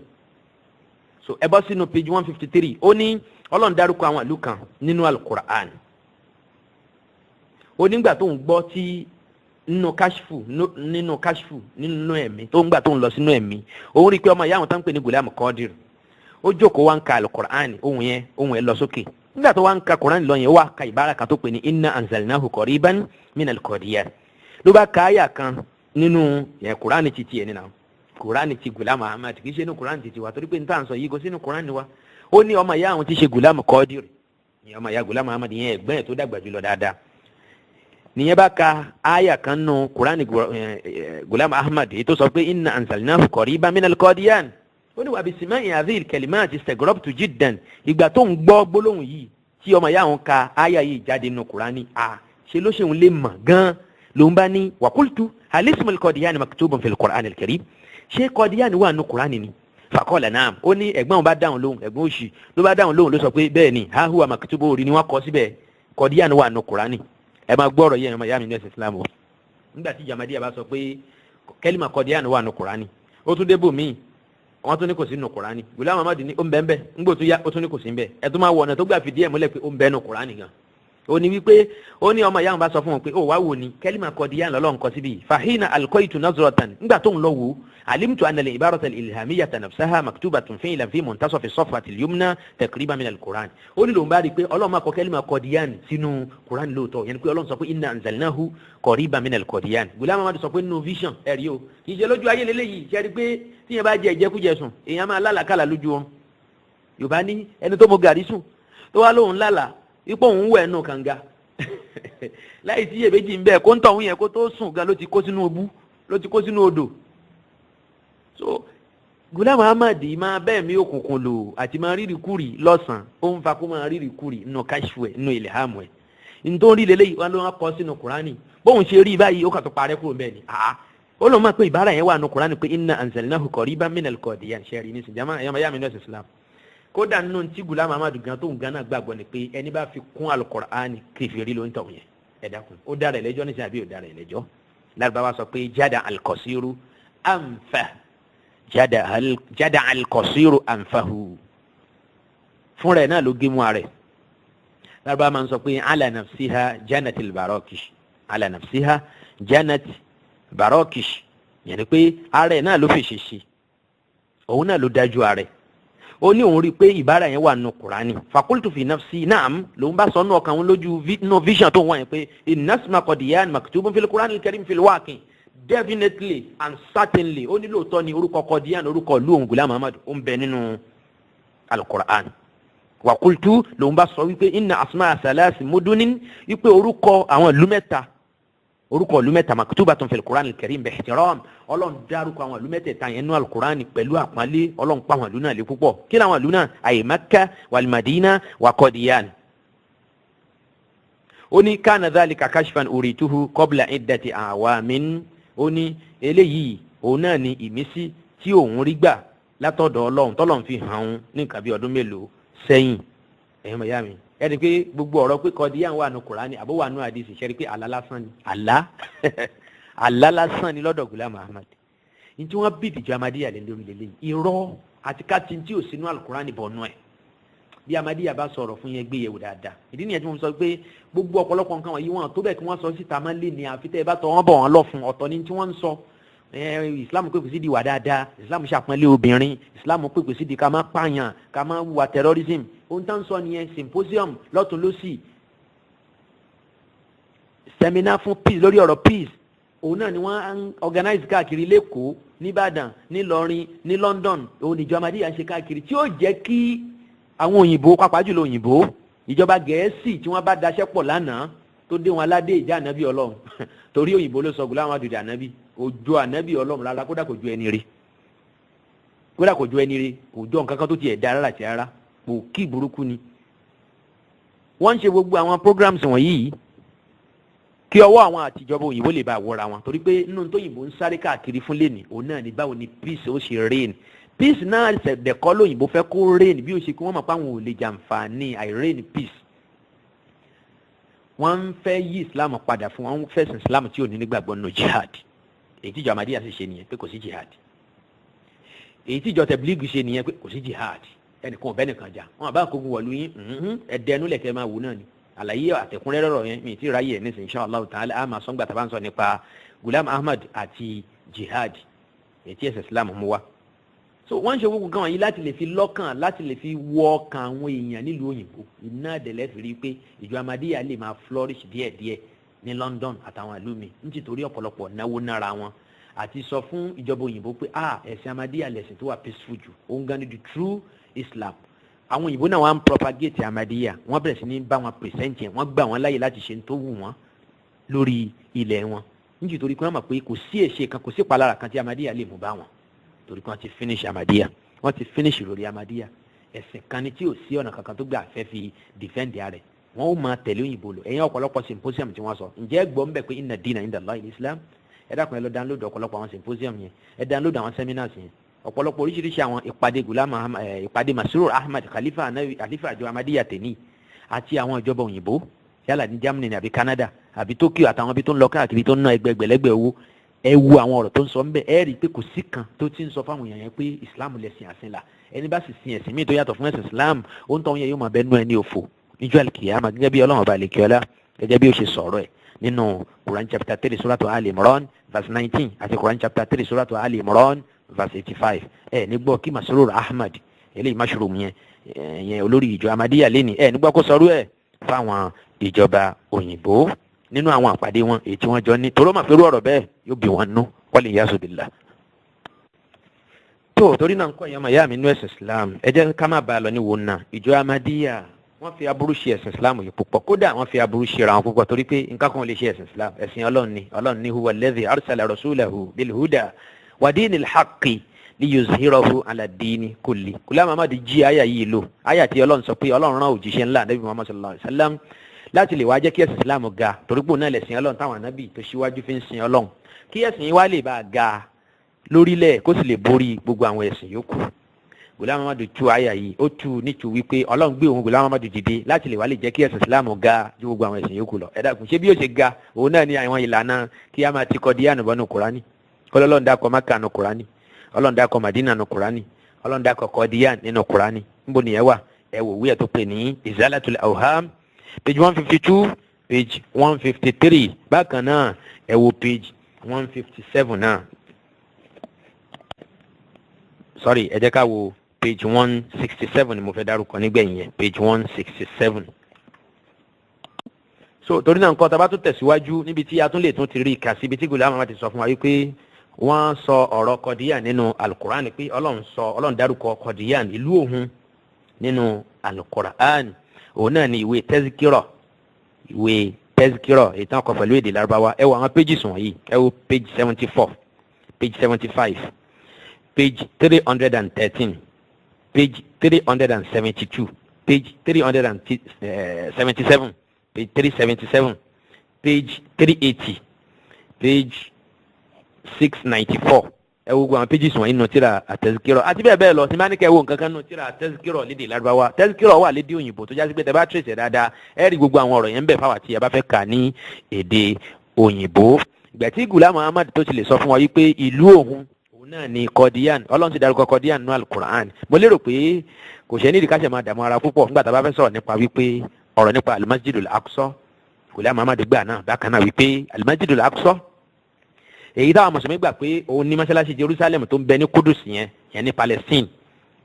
so ẹ bọ́ sínú page 153 ó ní Ọlọ́run dárúkọ àwọn ìlú kan nínú Al-Qur'an ó nígbà tó ń gbọ́ tí nínú kashfu nínú ẹ̀mí tó ń gbà tó ń lọ sínú ẹ̀mí òun rí i pé ọmọ ìyá àwọn tó ń pè ní Ghulam Qadir ó jókòó wá ń ka Al-Qur'an ohun ẹ̀ lọ sókè nígbà tó wá ń ka Qur'an lọ yẹn ó wá ka ìbára kan tó pè ní inna anzalnahu qariban minal Qadian ló bá ka àyà kan nínú Qur'an ti tiẹ̀ nínú Qur'an ti Ghulam Ahmad kì í ṣe inú Qur'an ti tiwa torí pé níta sọ yìí kò sínú Qur'an ni wa ó ní ọmọ ìyá àwọn ti ṣe Ghulam Qadir ìyẹn ọmọ ìyá Ghulam Ahmad yẹn ẹ̀gbọ́n ẹ̀ tó dàgbà jùlọ dáadáa nìyẹn bá ka àyà kan nù Qur'an Ghulam Ahmad èyí tó sọ pé inna anzalnahu qariban minal Qadian ó ní wà bí sima'i hadhihi al-kalimat istagrabtu jiddan ìgbà tó ń gbọ́ gbólóhùn yìí tí ọmọ ìyá àwọn ka àyà yìí jáde nù Qur'an ṣe ló ṣeun lè mọ̀ gan ló ń bá ní wa qultu hal ismu al-Qadian maktubun fil Qur'an al-Karim ṣé Qadian wà nù Qur'an ni faqala na'am ó ní ẹ̀gbọ́n bá dáhùn lóhùn ẹ̀gbọ́n òṣì ló bá dáhùn lóhùn ló sọ pé bẹ́ẹ̀ ni ha huwa maktubu orí ni wọ́n kọ síbẹ̀ Qadian wà nù Qur'an ẹ máa gbọ́rọ̀ yẹn ọmọ ìyá mi ní ẹ̀sìn Islam o nígbà tí Ahmadiyya bá sọ pé kẹ́límà Qadian wà nù Qur'an ó tún débò míì wọ́n tún ní kò sí nù Qur'an Ghulam Ahmad ní ó ń bẹ́ẹ̀ bẹ́ẹ̀ ńgbò tó yá ó tún ní kò sí bẹ́ẹ̀ ẹ tún máa wọ̀ ọ̀nà tó gbà fìdí ẹ̀ múlẹ̀ pé ó ń bẹ́ẹ̀ nù Qur'an gan ó ní wípé ó ní ọmọ ìyá wọn bá sọ fún wọn pé ó wá wò ní kẹ́límà Qadian lọ́lọ́ nǹkan síbi fahina alqaitu nazratan nígbà tó ń lọ wò علمت أن العبارة الإلهامية نفسها مكتوبة فعلا في منتصف الصفحة اليمنى تقريبا من القرآن قولي لهم بارك بي الله ما كلمة قديان سنو قرآن لوتو يعني كي الله سأقول إنا أنزلناه قريبا من القديان قولا ما سأقول إنه فيشن أريو يجلو جو أيه للي يشارك بي تيه باجي جيكو جيسون إياما لالا كالا لجوهم يباني أنه تومو غاريسون تو ألون لالا يبون هو أنه كانغا لا يسيه بيجي مبه كونتا ويه كوتو سون غالو تيكو سنو أبو لو تيكو سنو أدو so Ghulam Ahmad máa bẹ́ẹ̀ mi òkùnkùn lò àti máa rírì kúrì lọ́sàn ó ń fa kó máa rírì kúrì nínú káṣífù ẹ̀ nínú ilhamu ẹ̀ nítorí lélẹ́yìí wọn ló ń kọ́ sínú Kùránì bóun ṣe rí báyìí ó kà tó parẹ́ kúrò bẹ́ẹ̀ ni ó lọ́ máa pé ìbára yẹn wà nínú Kùránì pé inna anzalnahu qariban minal Qadian ṣẹ́ẹ̀rì ní sìnjámà ẹ̀yàmá mi nọ́ọ̀sì Islam kódà nínú tí Ghulam Ahmad gan tó ń gánà gbàgbọ́ ni pé ẹni bá fi kún al-Qur'ani kèfèrí ló ń tọ̀ yẹn ẹ dákun ó dára ẹlẹ́jọ́ ní sàbí ò dára ẹlẹ́jọ́ lárúbáwá sọ pé jada al-qasiru anfa jada al-qasiru anfahu fún rẹ̀ náà ló gé mú ààrẹ lárúbáwá máa ń sọ pé ala nafsiha janat al-barakish ala nafsiha janat barakish yẹn ni pé ààrẹ náà ló fèsì ṣe òun náà ló dájú ààrẹ ó ní òun rí i pé ìbára yẹn wà nù Kùránì fakultu fi nafsi naam lòun bá sọ nù ọkàn òun lójú nù vision tó wọ́n yẹn pé innasma Qadian maktubun fil Qur'an al-Karim fil waqi definitely and certainly ó ní lóòótọ́ ni orúkọ Qadian orúkọ ìlú òun Ghulam Ahmad ó ń bẹ nínú al-Qur'an wakultu lòun bá sọ wípé inna asma salasi mudunin wípé orúkọ àwọn ìlú mẹ́ta maktubatun fil Qur'an al-Karim bi ihtiram Ọlọ́run dárúkọ àwọn ìlú mẹ́tẹ̀ẹ̀ta yẹn nínú al-Qur'an pẹ̀lú àpọ́nlé Ọlọ́run pa àwọn ìlú náà lé púpọ̀ kí làwọn ìlú náà ay Makkah wal Madina wa Qadian ó ní kana dhalika kashfan urituhu qabla iddati awamin ó ní eléyìí òun náà ni ìmísí tí òun rí gbà látọ̀dọ̀ Ọlọ́run tọ́lọ́run fi hàn òun ní nǹkan bí ọdún mélòó sẹ́yìn ẹ̀yìn mọ̀yá mi ẹni pé gbogbo ọ̀rọ̀ pé Qadian wà nù Kùránì àbó wà nù àdìsí ṣẹ́rí pé àlá lásán ni àlá lásán ni lọ́dọ̀ Ghulam Ahmad ní tí wọ́n bí ìdíjọ Ahmadiyya lé lórí lélẹ́yìn irọ́ àti káàtì tí ò sínú Al-Kùránì bọ̀ nù ẹ̀ bí Ahmadiyya bá sọ̀rọ̀ fún yẹn gbé yẹ̀wò dáadáa ìdí nìyẹn tí mo sọ pé gbogbo ọ̀pọ̀lọpọ̀ nǹkan wọ̀nyí wọn tó bẹ̀ kí wọ́n sọ síta máa ń lé ní àfitẹ́ bá tọ́ wọ́n bọ̀ wọ́n lọ fún ọ̀tọ̀ ní tí wọ́n ń sọ Islam pèpè sí di wà dáadáa Islam ṣàpọ́nlé obìnrin Islam pèpè sí di ká máa pààyàn ká máa wà terrorism ohun tá ń sọ nìyẹn symposium lọ́tún lọ́sì seminar fún peace lórí ọ̀rọ̀ peace òun náà ni wọ́n ń organize káàkiri lẹ́kọ̀ọ́ ní Ìbàdàn ní Ìlọrin ní London òun ìjọ Ahmadiyya ń ṣe káàkiri tí ó jẹ́ kí àwọn òyìnbó pàápàá jùlọ òyìnbó ìjọba Gẹ̀ẹ́sì tí wọ́n bá daṣẹ́ pọ̀ lánàá tó dé wọn aládé ìjà ànábì Ọlọ́run torí òyìnbó ló sọ Ghulam Ahmad ànábì òjò ànábì Ọlọ́run rárá kódà kò ju ẹni rí kódà kò ju ẹni rí kò jọ nǹkan kan tó tiẹ̀ dá rárá àti rárá kò kí burúkú ni. wọ́n ń ṣe gbogbo àwọn programs wọ̀nyí kí ọwọ́ àwọn àtijọba òyìnbó lè bá wọra wọn torí pé nínú tó òyìnbó ń sáré káàkiri fún lẹ́nì òun náà ní báwo ni peace ó ṣe reign peace náà ṣẹ̀dẹ̀kọ́ lóyìnbó fẹ́ kó reign bí ó ṣe kí wọ́n mọ̀ pé àwọn ò lè jàǹfààní àìreign peace. wọ́n ń fẹ́ yí Islam padà fún wọn fẹ́ sìn Islam tí ò ní nígbàgbọ́ nínú jihad èyí tíjọ Ahmadiyya sì ṣe nìyẹn pé kò sí jihad èyí tíjọ Tabligh ṣe nìyẹn pé kò sí jihad ẹnìkan ọ̀bẹ nìkan jà wọn àbá kógun wọ̀lú yín ẹ̀dẹ́nu lẹ̀kẹ́ máa wù náà ni àlàyé àtẹ̀kúnrẹ́rẹ́ ọ̀rọ̀ yẹn mi ti ráyè ẹ̀ nísìnyí inshallah ta'ala a máa sọ́ngbà tàbá ń sọ nípa Ghulam Ahmad àti jihad èyí tí ẹ̀sìn Islam mú wa. so wọ́n ń ṣe gbogbo kan wọ̀nyí láti lè fi lọ́kàn láti lè fi wọ ọkàn àwọn èèyàn nílùú òyìnbó iná àdẹ̀lẹ́ fi rí i pé ìjọ Ahmadiyya lè máa flourish díẹ̀díẹ̀ ní London àtàwọn ìlú mi nítorí ọ̀pọ̀lọpọ̀ náwó nára wọn àti sọ fún ìjọba òyìnbó pé ẹ̀sìn Ahmadiyya lẹ̀sìn tó wà peaceful jù òun gan ni the true Islam. àwọn òyìnbó náà wọ́n ń propagate Ahmadiyya wọ́n bẹ̀rẹ̀ sí ní bá wọn present yẹn wọ́n gbà wọ́n láyè láti ṣe tó wù wọ́n lórí ilẹ̀ wọn nítorí pé wọ́n mọ̀ pé kò sí èṣe kan kò sí ìpalára kan tí Ahmadiyya lè mú bá wọn torí pé wọ́n ti finish Ahmadiyya wọ́n ti finish lórí Ahmadiyya ẹ̀sìn kan ni tí ò sí ọ̀nà kankan tó gbà fẹ́ fi defend rẹ̀ wọ́n ó máa tẹ̀lé òyìnbó lọ ẹ̀yin ọ̀pọ̀lọpọ̀ symposium tí wọ́n sọ ǹjẹ́ gbọ́ ń bẹ̀ pé inna dina inda Allah Islam ẹ dákun ẹ lọ download ọ̀pọ̀lọpọ̀ àwọn symposium yẹn ẹ download àwọn seminars yẹn ọ̀pọ̀lọpọ̀ oríṣiríṣi àwọn ìpàdé Masroor Ahmad khalifa àjọ Ahmadiyya tèmi àti àwọn ìjọba òyìnbó yálà ní Germany àbí Canada àbí Tokyo àtàwọn ibi tó ń lọ káàkiri tó ń ná ẹgbẹ̀gbẹ̀lẹ́gbẹ̀ owó ẹ wo àwọn ọ̀rọ̀ tó ń sọ ń bẹ̀ ẹ rí i pé kò sí kan tó ti ń sọ fáwọn èèyàn yẹn pé Islam lẹ̀sìn àsìnlá ẹni bá sì sin ẹ̀sìn míì tó yàtọ̀ fún ẹ̀sìn Islam ó ń tọ́ yẹn yóò máa bẹ́ẹ̀ nú ẹni òfò níjọ́ àlìkìyàmá gẹ́gẹ́ bí Ọlọ́run ọba àlìkìyọlá gẹ́gẹ́ bí ó ṣe sọ̀rọ̀ ẹ̀ nínú Quran chapter 3 suratu Ali Imran verse 19 àti Quran chapter 3 suratu Ali Imran verse 85 nígbọ́ kí Masroor Ahmad eléyìí Mashroom yẹn olórí ìjọ Ahmadiyya lẹ́ni nígbọ́ kó sọ̀rọ̀ ẹ̀ fáwọn ìjọba òyìnbó nínú àwọn àpàdé wọn èyí tí wọ́n jọ ní torọ́ màfẹ́rú ọ̀rọ̀ bẹ́ẹ̀ yóò bí wọn nú wal iyazu billah. tó torí náà ń kọ́ ìyá mi nínú ẹ̀sìn Islam ẹ jẹ́ ká má bàa lọ ní wọn náà ìjọ Ahmadiyya wọ́n fi aburú ṣe ẹ̀sìn Islam yìí púpọ̀ kódà wọ́n fi aburú ṣe ra wọn púpọ̀ torí pé nǹkan kan lè ṣe ẹ̀sìn Islam ẹ̀sìn Ọlọ́run ni huwa alladhi arsala rasulahu bil huda wa dinil haqqi liyuzhirahu ala dini kulli. Ghulam Ahmad jí àyà yìí lò àyà tí Ọlọ́run sọ pé Ọlọ́run rán òjíṣẹ́ ńlá Nabi Muhammad sallallahu alaihi wasallam láti lè wá jẹ́ kí ẹ̀sìn Islam ga torí pé òun náà lẹ̀sìn Ọlọ́run táwọn ànábì tó ṣíwájú fi ń sin Ọlọ́run kí ẹ̀sìn wa lè bá ga lórílẹ̀ kó sì lè borí gbogbo àwọn ẹ̀sìn yòókù. Ghulam Ahmad tú àyà yìí ó tú nítu wípé Ọlọ́run gbé òun Ghulam Ahmad dìde láti lè wá lè jẹ́ kí ẹ̀sìn Islam ga ju gbogbo àwọn ẹ̀sìn yòókù lọ. ẹ dákun ṣé bí ó ṣe ga òun náà ní àwọn ìlànà kí a máa ti kọ́ díyànù bọ́nù Kùránì Ọlọ́run dákọ̀ Mákà nù Kùránì Ọlọ́run dákọ̀ Madina nù Kùránì Ọlọ́run dákọ̀ Qadiyan nínú Kùránì níbo nìyẹn wà ẹ wò wíyà tó pè ní Izalatul Awham page 152 page 153 bákan náà ẹ wò page 157 náà sorry ẹ jẹ́ ká wo page 167 ni mo fẹ́ dárúkọ nígbẹ̀yìn yẹn page 167. so torí náà nǹkan tá a bá tún tẹ̀síwájú níbi tí a tún lè tún ti rí ìkà síbi tí Ghulam Ahmad ti sọ fún wa wípé wọ́n sọ ọ̀rọ̀ Qadiyan nínú alukur'an pé Ọlọ́run dárúkọ Qadiyan ìlú òun nínú alukur'an òun náà ni ìwé tẹ́síkírọ̀ èyí tán kọ pẹ̀lú èdè Lárúbáwá ẹ wo àwọn pages wọ̀nyí ẹ wo page 74 page 75 page 313 page 372 page 377 page 377 page 380 page 694 ẹ wo gbogbo àwọn pages wọ̀nyí nínú tírà àtẹ́síkírọ̀ àti bẹ́ẹ̀ bẹ́ẹ̀ lọ sí máa ní kẹ́ wo nǹkan kan nínú tírà àtẹ́síkírọ̀ lédè Lárúbáwá tẹ́síkírọ̀ wà lédè òyìnbó tó jásí pé tẹ́ bá trace dáadáa ẹ rí gbogbo àwọn ọ̀rọ̀ yẹn ń bẹ fáwọn tí ẹ bá fẹ́ kà ní èdè òyìnbó. ìgbà tí Ghulam Ahmad tó ti lè sọ fún wa wípé ìlú òun náà ni Qadiyan Ọlọ́run ti dárúkọ Qadiyan nínú alukur'an mo lérò pé kò ṣe ní ìdíkàṣẹ máa dààmú ara púpọ̀ nígbà tá a bá fẹ́ sọ̀rọ̀ nípa wípé ọ̀rọ̀ nípa al-Masjidul Aqsa Ghulam Ahmad gbà náà bákan náà wípé al-Masjidul Aqsa èyí táwọn mùsùlùmí gbà pé òun ní mọ́ṣáláṣí Jerusalem tó ń bẹ ní Kudus yẹn ní Palestine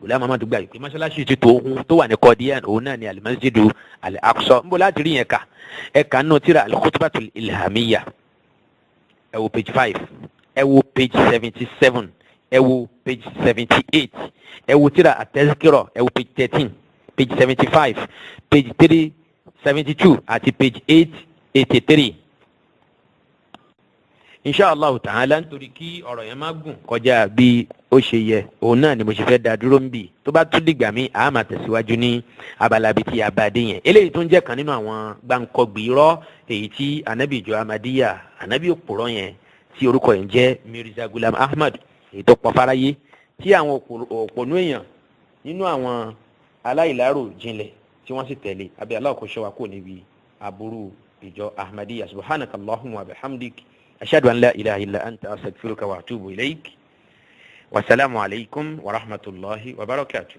Ghulam Ahmad gbà pé mọ́ṣáláṣí ti tó wà ní Qadiyan òun náà ni al-Masjidul Aqsa ń bọ̀ láti rí yẹn ká ẹ̀ka nínú tírà al-Khutbatul Ilhamiyya ẹ wo page 5 ẹ wo page 77 ẹ wo page 78, ẹ wo tírà at-Tazkira, ẹ wo page 13, page 75, page 372 àti page 883. inshallah ta'ala nítorí kí ọ̀rọ̀ yẹn má gùn kọjá bí ó ṣe yẹ òun náà ni mo ṣe fẹ́ dá dúró ń bì. tó bá tún dìgbà míì a máa tẹ̀síwájú ní abala bíi ti abadé yẹn. eléyìí tó ń jẹ́ kan nínú àwọn gbàǹkọ̀gbì irọ́ èyí tí anabi ìjọ Ahmadiyya, anabi òpùrọ́ yẹn tí orúkọ yẹn jẹ́ Mirza Ghulam Ahmad, èyí tó pọ̀ fáráyé, tí àwọn òpònú èèyàn nínú àwọn aláìlárò jinlẹ̀ tí wọ́n sì tẹ̀lé. àbí Allah kó ṣọ́ wa kúrò níbi aburú ìjọ Ahmadiyya. subhanaka Allahumma wa bihamdik, ashhadu an la ilaha illa anta, astaghfiruka wa atubu ilayk. Wassalamu alaikum wa rahmatullahi wa barakatuh.